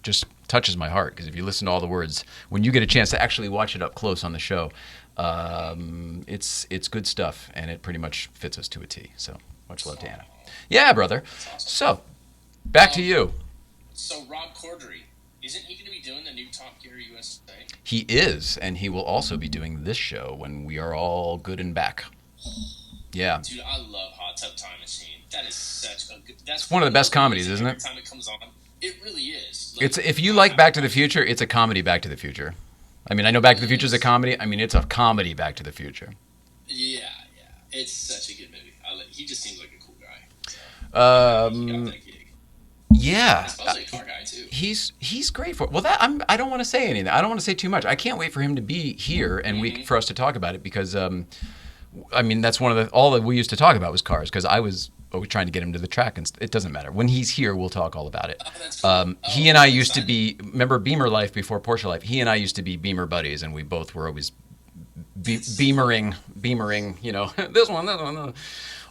just touches my heart. Because if you listen to all the words, when you get a chance to actually watch it up close on the show, it's good stuff, and it pretty much fits us to a T. So much love to Anna. Yeah, brother. So back to you. So Rob Corddry, isn't he going to be doing the new Top Gear USA? He is, and he will also be doing this show when we are all good and back. Yeah. Dude, I love Hot Tub Time Machine. That is such a good... That's one of the best comedies, isn't it? Every time it comes on, it really is. It's if you like Back to the Future, it's a comedy Back to the Future. I mean, I know Back to the Future is a comedy. I mean, it's a comedy Back to the Future. Yeah. It's such a good movie. He just seems like a cool guy. So, he got that gig. Yeah. He's supposedly a car guy, too. He's great for it. Well, I don't want to say anything. I don't want to say too much. I can't wait for him to be here and for us to talk about it because, I mean, that's one of all that we used to talk about was cars because I was always trying to get him to the track, and it doesn't matter. When he's here, we'll talk all about it. Oh, that's cool. He and I used to be, remember Beamer Life before Porsche Life? He and I used to be Beamer buddies, and we both were always beamering, you know, this one,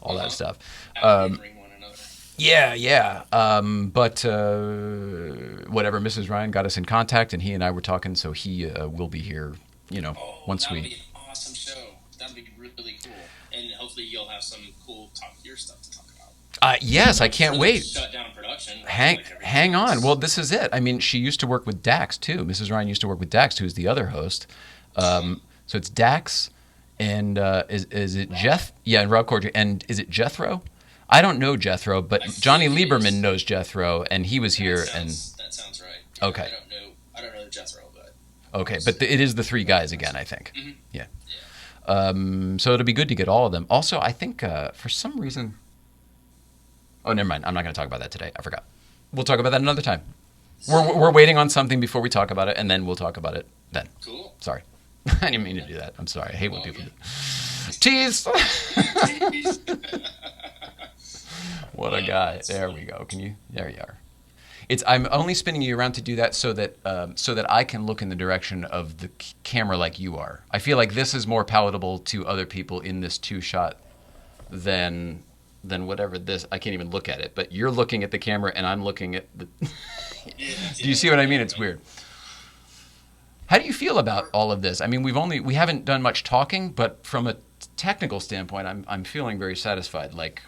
all that stuff. Beamering one another. Yeah. But whatever, Mrs. Ryan got us in contact, and he and I were talking, so he will be here, you know, once we... That'll be an awesome show. That'll be really cool. And hopefully you'll have some cool Top Gear stuff to talk about. Yes, I can't wait. Shut down production. Hang on. Well, this is it. I mean, she used to work with Dax, too. Mrs. Ryan used to work with Dax, who's the other host. So it's Dax, and is it Jeff? Yeah, and Rob Corddry. And is it Jethro? I don't know Jethro, but Johnny Lieberman knows Jethro, and he was here. That sounds right. Yeah, okay. I don't know Jethro, but... Okay, but it is the three guys again, I think. Mm-hmm. Yeah. So it'll be good to get all of them. Also, I think for some reason... Oh, never mind. I'm not going to talk about that today. I forgot. We'll talk about that another time. We're waiting on something before we talk about it, and then we'll talk about it then. Cool. Sorry. I didn't mean to do that. I'm sorry. I hate when people do. Tease! What a guy. There we go. There you are. I'm only spinning you around to do that so that I can look in the direction of the camera like you are. I feel like this is more palatable to other people in this two-shot than whatever this. I can't even look at it, but you're looking at the camera and I'm looking at the... Do you see what I mean? It's weird. How do you feel about all of this? I mean, we haven't done much talking, but from a technical standpoint, I'm feeling very satisfied. Like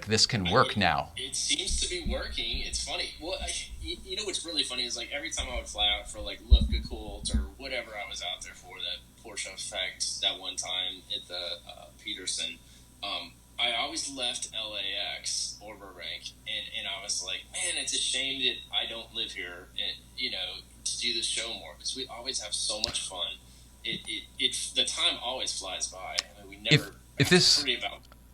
this can work now. It seems to be working. It's funny. Well, you know what's really funny is like every time I would fly out for like Look Good Cult or whatever I was out there for, that Porsche Effect that one time at the Peterson, I always left LAX or Burbank, and I was like, man, it's a shame that I don't live here, and you know, to do this show more because we always have so much fun. The time always flies by. I mean, we never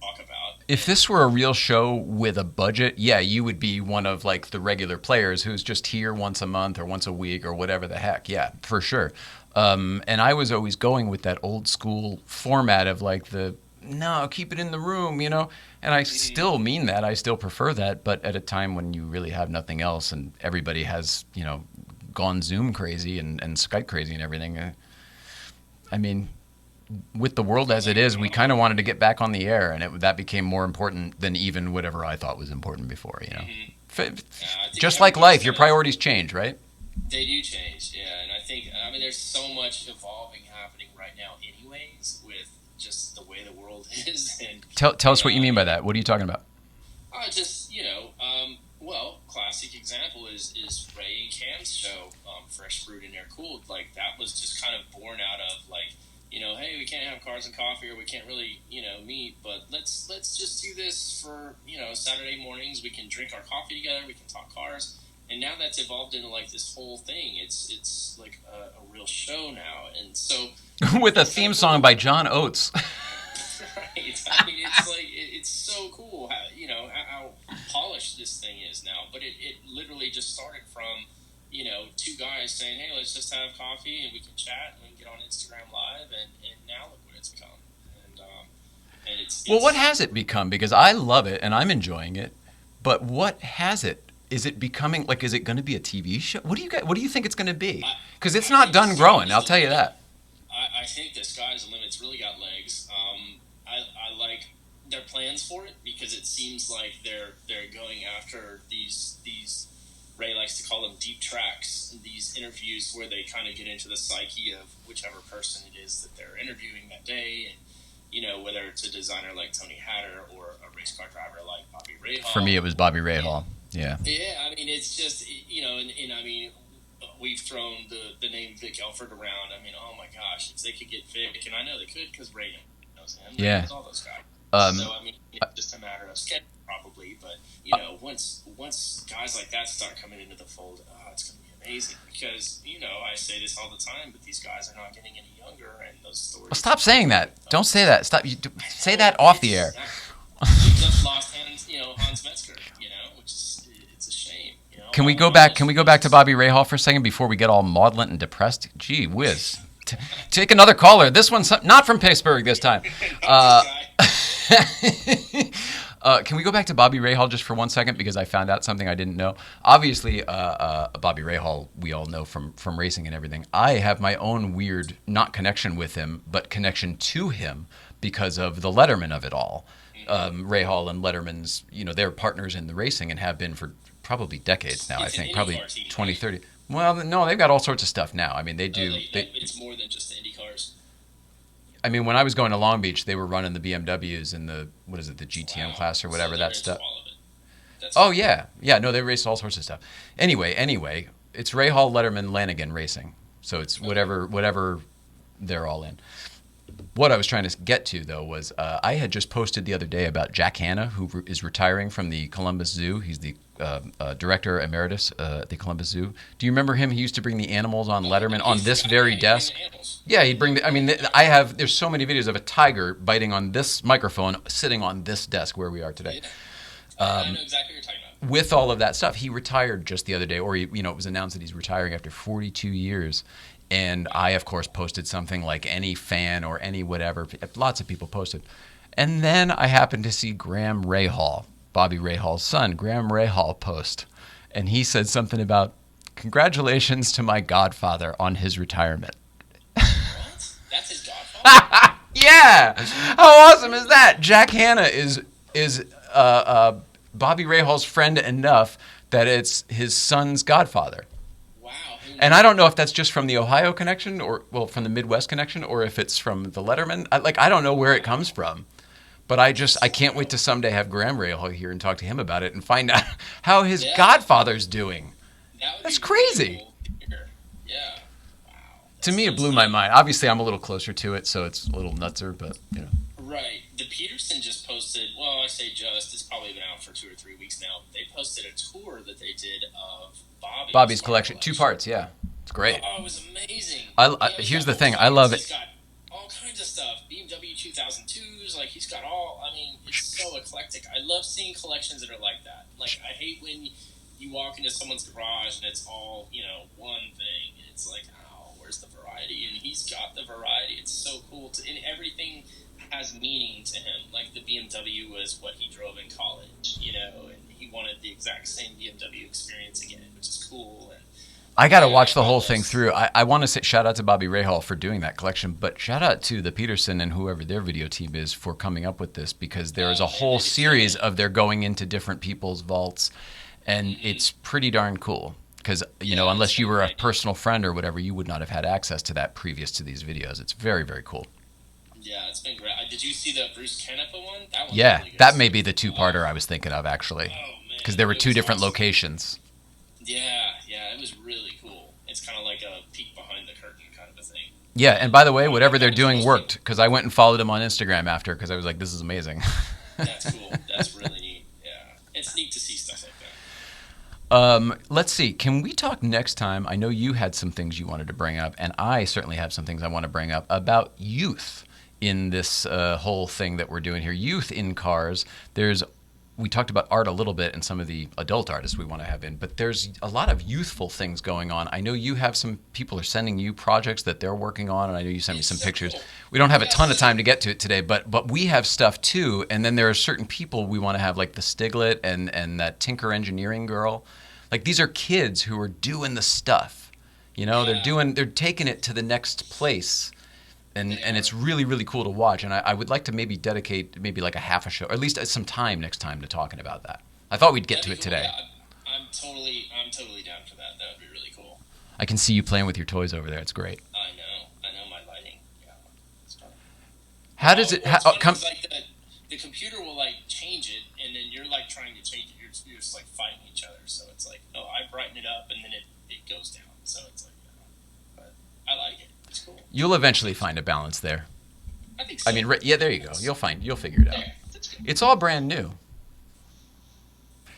talk about. If this were a real show with a budget, yeah, you would be one of like the regular players who's just here once a month or once a week or whatever the heck. Yeah, for sure. And I was always going with that old school format of like no, keep it in the room, you know. And I still mean that. I still prefer that. But at a time when you really have nothing else and everybody has, you know, gone Zoom crazy and Skype crazy and everything. I mean, with the world as it is, we kind of wanted to get back on the air, and that became more important than even whatever I thought was important before, you know. Just like life, your priorities change, right? They do change, yeah. And I mean, there's so much evolving happening right now anyways with just the way the world is. And Tell us what you mean by that. What are you talking about? Just, you know, well, classic example is Ray and Cam's show, Fresh Brewed and Air Cooled. Like, that was just kind of born out of, like, you know, hey, we can't have cars and coffee, or we can't really, you know, meet, but let's just do this for, you know, Saturday mornings. We can drink our coffee together, we can talk cars, and now that's evolved into like this whole thing. It's like a real show now, and so with a theme song by John Oates. Right. I mean, it's like it's so cool how, you know, how polished this thing is now, but it literally just started from, you know, two guys saying, hey, let's just have coffee and we can chat and we can get on Instagram Live, and now look what it's become. And it's well, what has it become? Because I love it and I'm enjoying it, but what has it is it becoming like? Is it going to be a TV show? What do you think it's going to be? Because it's not done growing. I'll tell you that. I think the sky's the limit. It's really got legs. I like their plans for it because it seems like they're going after these Ray likes to call them deep tracks, these interviews where they kind of get into the psyche of whichever person it is that they're interviewing that day, and whether it's a designer like Tony Hatter or a race car driver like Bobby Rahal. For me, it was Bobby Rahal. Yeah. Yeah, I mean, it's just and I mean, we've thrown the name Vic Elford around. I mean, oh my gosh, if they could get Vic, and I know they could because Ray knows him. Ray knows all those guys. So I mean, it's just a matter of schedule probably, but once guys like that start coming into the fold, it's going to be amazing because I say this all the time, but these guys are not getting any younger, and those stories. Well, stop saying that. Don't say that. Stop. Say that off the air. We just lost Hans Metzger, which is it's a shame. Can we go back? Can we go back to Bobby Rahal for a second before we get all maudlin and depressed? Gee whiz. Take another caller. This one's not from Pittsburgh this time. Can we go back to Bobby Rahal just for 1 second because I found out something I didn't know. Obviously, Bobby Rahal we all know from racing and everything. I have my own weird, not connection with him, but connection to him because of the Letterman of it all. Rahal and Letterman's, they're partners in the racing and have been for probably decades now. I think probably 20, 30. Well, no, they've got all sorts of stuff now. I mean, they do. It's more than just the Indy cars. I mean, when I was going to Long Beach, they were running the BMWs in the the GTM class or whatever that stuff. Oh yeah, no, they raced all sorts of stuff. Anyway, it's Rahal, Letterman, Lanigan racing. So it's whatever they're all in. What I was trying to get to, though, was I had just posted the other day about Jack Hanna, who is retiring from the Columbus Zoo. He's the director emeritus at the Columbus Zoo. Do you remember him? He used to bring the animals on Letterman on this very desk. Yeah, he'd bring there's so many videos of a tiger biting on this microphone sitting on this desk where we are today. I know exactly what you're talking about. With all of that stuff, he retired just the other day, or it was announced that he's retiring after 42 years. And I, of course, posted something like any fan or any whatever. Lots of people posted. And then I happened to see Graham Rahal, Bobby Rahal's son, Graham Rahal post. And he said something about, congratulations to my godfather on his retirement. What? That's his godfather? Yeah! How awesome is that? Jack Hanna is Bobby Rahal's friend enough that it's his son's godfather. And I don't know if that's just from the Ohio connection from the Midwest connection, or if it's from the Letterman. I don't know where it comes from, but I can't wait to someday have Graham Rahal here and talk to him about it and find out how his godfather's doing. That's crazy. Really cool. Yeah. Wow. To me, it blew my mind. Obviously, I'm a little closer to it, so it's a little nutser, but Right. The Peterson just posted. Well, I say just. It's probably been out for 2 or 3 weeks now. They posted a tour that they did of Bobby's collection. 2 parts, yeah. It's great. Oh, it was amazing. Here's the thing. I love it. He's got all kinds of stuff. BMW 2002s. He's got all. I mean, it's so eclectic. I love seeing collections that are like that. I hate when you walk into someone's garage and it's all, one thing. And it's like, oh, where's the variety? And he's got the variety. It's so cool. And everything has meaning to him. Like the BMW was what he drove in college, and he wanted the exact same BMW experience again, which is cool. And I got to watch the whole thing through. I want to say shout out to Bobby Rahal for doing that collection, but shout out to the Peterson and whoever their video team is for coming up with this, because there is a whole series of their going into different people's vaults, and it's pretty darn cool. Because, unless you were a personal friend or whatever, you would not have had access to that previous to these videos. It's very, very cool. Yeah, it's been great. Did you see the Bruce Canepa one? That one yeah, really good. That may be the 2-parter I was thinking of, actually. Oh, man. Because there were 2 different awesome. locations. Yeah, it was really cool. It's kind of like a peek behind the curtain kind of a thing. Yeah, and by the way, whatever they're doing worked, because I went and followed them on Instagram after, because I was like, this is amazing. That's cool. That's really neat. Yeah, it's neat to see stuff like that. Let's see. Can we talk next time? I know you had some things you wanted to bring up, and I certainly have some things I want to bring up about youth in this whole thing that we're doing here. Youth in cars. We talked about art a little bit and some of the adult artists we want to have in, but there's a lot of youthful things going on. I know you have some people are sending you projects that they're working on, and I know you sent me some pictures. Cool. We don't have a ton of time to get to it today, but we have stuff too, and then there are certain people we want to have, like the Stiglet and that Tinker Engineering girl. Like these are kids who are doing the stuff. You know, they're taking it to the next place. And it's really, really cool to watch. And I would like to maybe dedicate maybe like a half a show, or at least some time next time to talking about that. I thought we'd get to it today. Yeah, I'm totally down for that. That would be really cool. I can see you playing with your toys over there. It's great. I know my lighting. Yeah, it's fun. How does it come? Like the computer will like change it, and then you're like trying to change it. You're just like fighting each other. So it's like, oh, I brighten it up, and then it goes down. So it's like, but I like it. It's cool. You'll eventually find a balance there. I think so. I mean, yeah, there you go. You'll figure it out. Yeah, that's good. It's all brand new.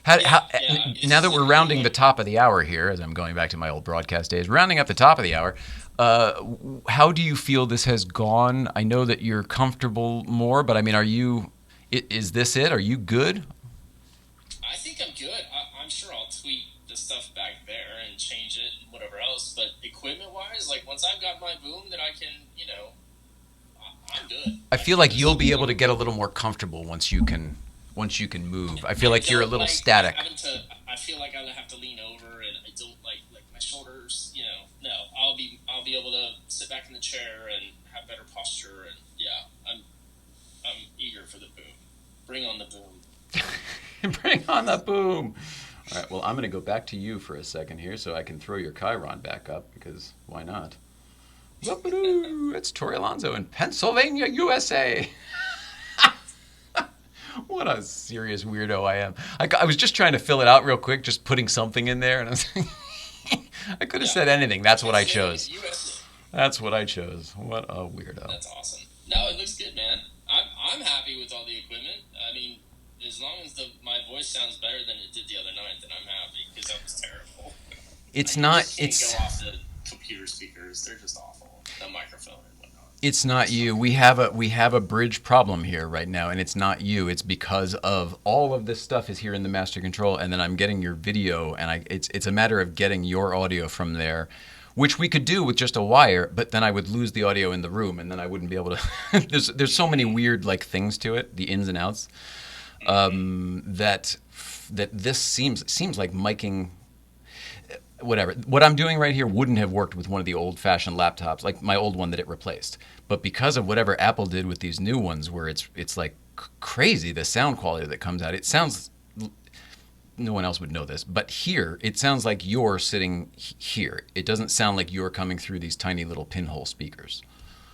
Now that we're rounding the top of the hour here, as I'm going back to my old broadcast days, rounding up the top of the hour, how do you feel this has gone? I know that you're comfortable more, but I mean, is this it? Are you good? I think I'm good. I'm sure I'll tweak the stuff back there and change it and whatever else. But equipment-wise, like once I've got my boom that I can, I'm good. I feel like you'll be able to get a little more comfortable once you can move. I feel like you're a little static. I feel like I have to lean over, and I don't like my shoulders. No, I'll be able to sit back in the chair and have better posture. And yeah, I'm eager for the boom. Bring on the boom. Bring on the boom. All right. Well, I'm going to go back to you for a second here, so I can throw your Chiron back up because why not? It's Tory Alonzo in Pennsylvania, USA. What a serious weirdo I am. I was just trying to fill it out real quick, just putting something in there, and I was I could have said anything. That's what I chose. That's what I chose. What a weirdo. That's awesome. No, it looks good, man. I'm happy with all the equipment. I mean, as long as my voice sounds better than it did the other night, then I'm happy, because that was terrible. It's I not. just It's can't go off the computer speakers. They're just awful. The microphone and whatnot. It's not you. We have a bridge problem here right now, and it's not you. It's because of all of this stuff is here in the master control, and then I'm getting your video, and it's a matter of getting your audio from there, which we could do with just a wire, but then I would lose the audio in the room, and then I wouldn't be able to. There's so many weird like things to it, the ins and outs, that this seems like miking. Whatever. What I'm doing right here wouldn't have worked with one of the old-fashioned laptops, like my old one that it replaced. But because of whatever Apple did with these new ones, where it's like crazy, the sound quality that comes out. It sounds. No one else would know this, but here it sounds like you're sitting here. It doesn't sound like you're coming through these tiny little pinhole speakers.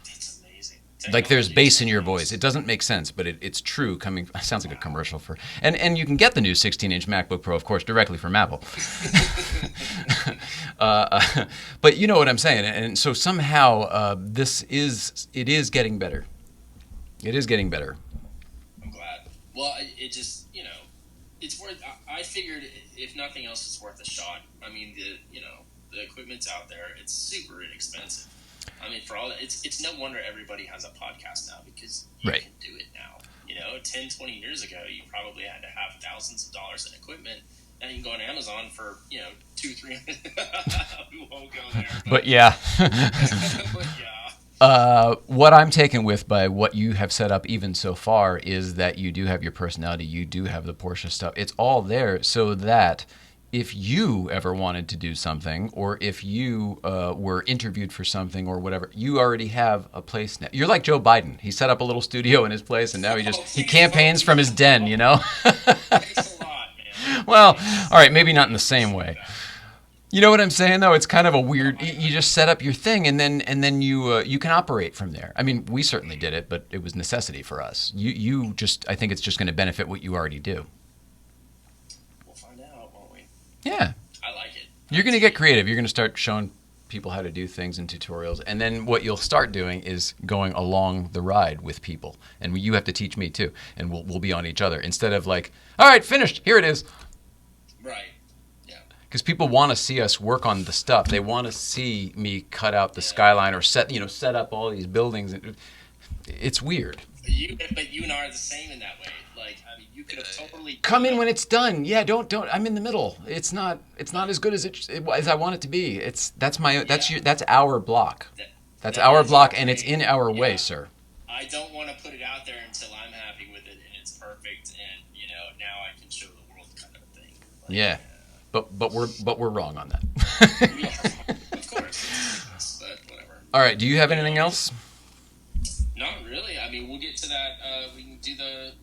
That's amazing. Like there's bass in your voice. It doesn't make sense, but it's true. It sounds like a commercial for. And you can get the new 16-inch MacBook Pro, of course, directly from Apple. But you know what I'm saying. And so somehow it is getting better. It is getting better. I'm glad. Well, it just it's worth. I figured if nothing else, it's worth a shot. I mean, the equipment's out there. It's super inexpensive. I mean, for all that, it's no wonder everybody has a podcast now, because you can do it now. 10, 20 years ago, you probably had to have thousands of dollars in equipment. Now you can go on Amazon for, $200-$300. We won't go there. But yeah. But yeah. What I'm taken with by what you have set up even so far is that you do have your personality. You do have the Porsche stuff. It's all there so that if you ever wanted to do something, or if you were interviewed for something or whatever, you already have a place now. You're like Joe Biden. He set up a little studio in his place, and now he campaigns from his den, Thanks a lot, man. Well, all right, maybe not in the same way. You know what I'm saying, though? It's kind of a weird. You just set up your thing, and then you can operate from there. I mean, we certainly did it, but it was necessity for us. I think it's just going to benefit what you already do. We'll find out, won't we? Yeah. I like it. You're going to get creative. You're going to start showing people how to do things in tutorials, and then what you'll start doing is going along the ride with people, and you have to teach me too, and we'll be on each other instead of like, all right, finished. Here it is. Right. Because people want to see us work on the stuff. They want to see me cut out the skyline or set up all these buildings. It's weird. But you and I are the same in that way. Like, I mean, you could have totally come in when it's done. Yeah, don't. I'm in the middle. It's not as good as I want it to be. That's our block. That's our block, and it's in our way, sir. I don't want to put it out there until I'm happy with it and it's perfect, and now I can show the world kind of a thing. Like, Yeah. but we're wrong on that. Yeah, of course. But whatever. All right. Do you have anything else? Not really. I mean, we'll get to that.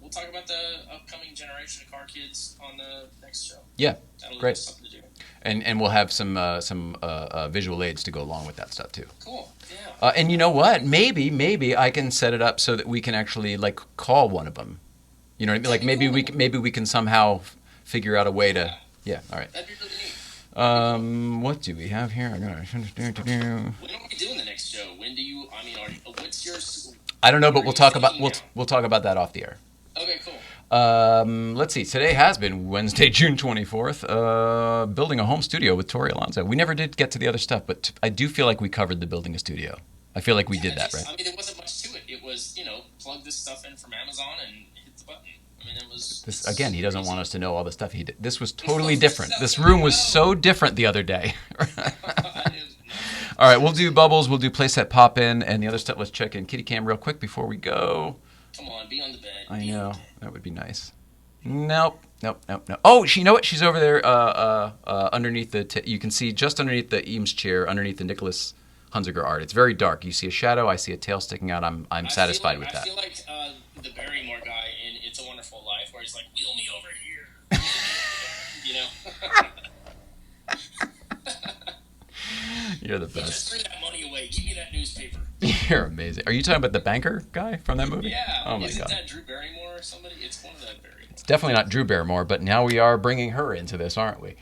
We'll talk about the upcoming generation of car kids on the next show. Yeah. That'll give Great. us something to do. And we'll have some visual aids to go along with that stuff too. Cool. Yeah. And you know what? Maybe I can set it up so that we can actually like call one of them. You know what I mean? Like maybe we can somehow figure out a way to. Yeah. All right. That'd be really neat. What do we have here? When are we doing the next show? When do you? I mean, what's your? I don't know, but we'll talk about that off the air. Okay. Cool. Let's see. Today has been Wednesday, June 24th. Building a home studio with Tory Alonzo. We never did get to the other stuff, but I do feel like we covered the building a studio. I feel like we did that, right? I mean, there wasn't much to it. It was, plug this stuff in from Amazon and hit the button. I mean, it was. This again. He doesn't want us to know all the stuff he did. This was totally different. This room was so different the other day. All right, we'll do bubbles. We'll do playset pop in and the other stuff. Let's check in kitty cam real quick before we go. Come on, be on the bed. I know. That would be nice. Nope. Oh, you know what? She's over there underneath you can see just underneath the Eames chair, underneath the Nicholas Hunziker art. It's very dark. You see a shadow. I see a tail sticking out. I'm satisfied with that. I feel like the Barrymore guy in It's a Wonderful Life, where he's like, wheel me over here. You're the best. Just threw that money away. Give me that newspaper. You're amazing. Are you talking about the banker guy from that movie? Yeah. Oh my Isn't God. that Drew Barrymore or somebody? It's one of the Barrymore. It's definitely not Drew Barrymore, but now we are bringing her into this, aren't we?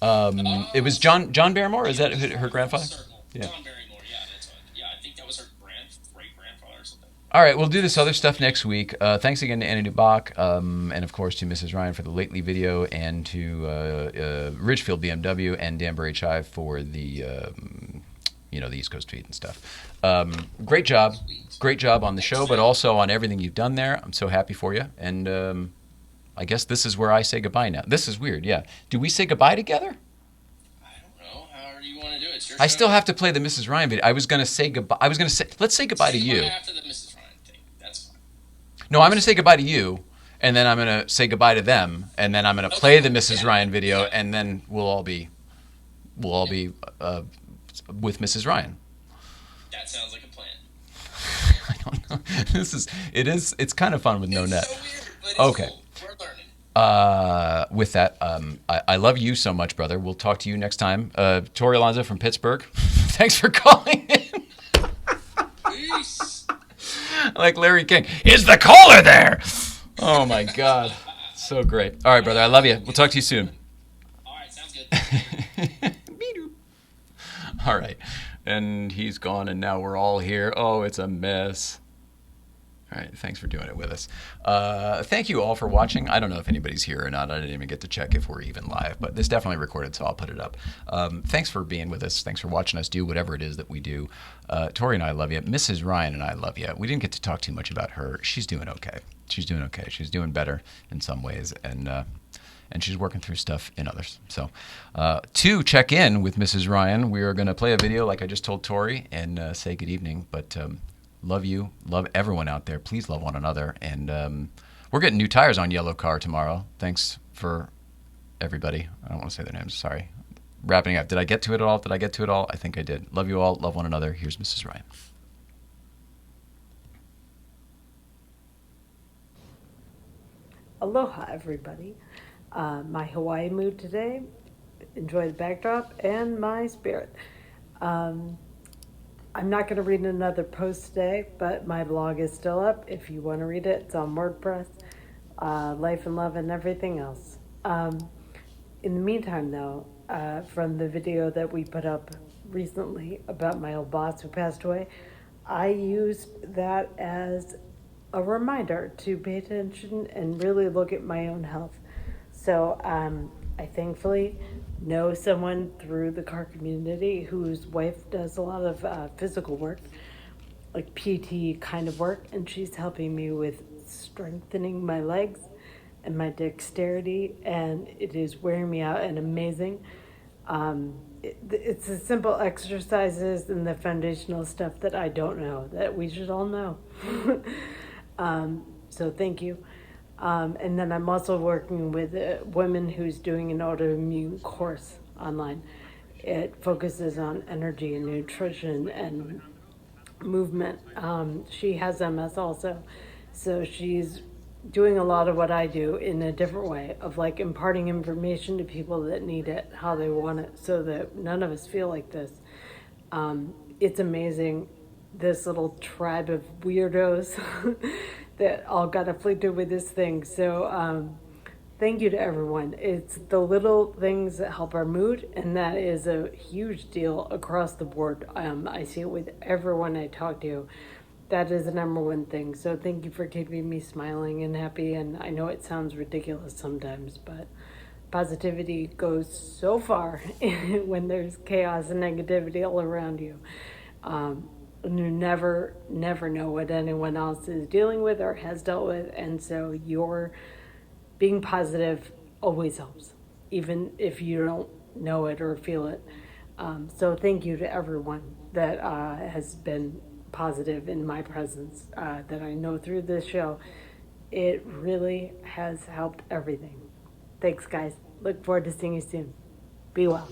It was John Barrymore. Is that her grandfather? Yeah. John Barrymore. Yeah, that's right. Yeah, I think that was her great grandfather or something. All right, we'll do this other stuff next week. Thanks again to Anna Duboc, and of course to Mrs. Ryan for the Lately video, and to Ridgefield BMW and Dan Burry-Chive for the the East Coast feed and stuff. Great job on the show, but also on everything you've done there. I'm so happy for you, and I guess this is where I say goodbye now. This is weird, yeah. Do we say goodbye together? I don't know. However you want to do it. It's your I show. still have to play the Mrs. Ryan video. I was going to say goodbye. Let's say goodbye to you. After the Mrs. Ryan thing. That's fine. No, I'm going to say goodbye to you, and then I'm going to say goodbye to them, and then I'm going to play the Mrs. Ryan video, and then we'll all be with Mrs. Ryan. That sounds like a plan. I don't know. It's kind of fun with no net. It's so weird, but it's Okay. cool. We're learning. With that, I love you so much, brother. We'll talk to you next time. Tory Alonzo from Pittsburgh. Thanks for calling in. Peace. Like Larry King. Is the caller there? Oh my God. So great. All right, brother. I love you. We'll talk to you soon. All right, sounds good. All right. And he's gone, and now we're all here. Oh, it's a mess. All right, thanks for doing it with us. Thank you all for watching. I don't know if anybody's here or not. I didn't even get to check if we're even live, but this definitely recorded, so I'll put it up. Thanks for being with us. Thanks for watching us do whatever it is that we do. Tori and I love you. Mrs. Ryan and I love you. We didn't get to talk too much about her. She's doing okay. She's doing better in some ways, and she's working through stuff in others. So to check in with Mrs. Ryan, we are going to play a video like I just told Tori and say good evening, but love you, love everyone out there. Please love one another. And we're getting new tires on Yellow Car tomorrow. Thanks for everybody. I don't want to say their names. Sorry. Wrapping up. Did I get to it all? I think I did. Love you all. Love one another. Here's Mrs. Ryan. Aloha, everybody. My Hawaii mood today, enjoy the backdrop, and my spirit. I'm not going to read another post today, but my blog is still up. If you want to read it, it's on WordPress, Life and Love and everything else. In the meantime, though, from the video that we put up recently about my old boss who passed away, I used that as a reminder to pay attention and really look at my own health. So I thankfully know someone through the car community whose wife does a lot of physical work, like PT kind of work, and she's helping me with strengthening my legs and my dexterity, and it is wearing me out and amazing. It's the simple exercises and the foundational stuff that I don't know, that we should all know. So thank you. And then I'm also working with a woman who's doing an autoimmune course online. It focuses on energy and nutrition and movement. She has MS also. So she's doing a lot of what I do in a different way of like imparting information to people that need it, how they want it, so that none of us feel like this. It's amazing, this little tribe of weirdos that all got afflicted with this thing. So thank you to everyone. It's the little things that help our mood, and that is a huge deal across the board. I see it with everyone I talk to. That is the number one thing. So thank you for keeping me smiling and happy. And I know it sounds ridiculous sometimes, but positivity goes so far when there's chaos and negativity all around you. And you never know what anyone else is dealing with or has dealt with. And so your being positive always helps, even if you don't know it or feel it. So thank you to everyone that has been positive in my presence, that I know through this show. It really has helped everything. Thanks, guys. Look forward to seeing you soon. Be well.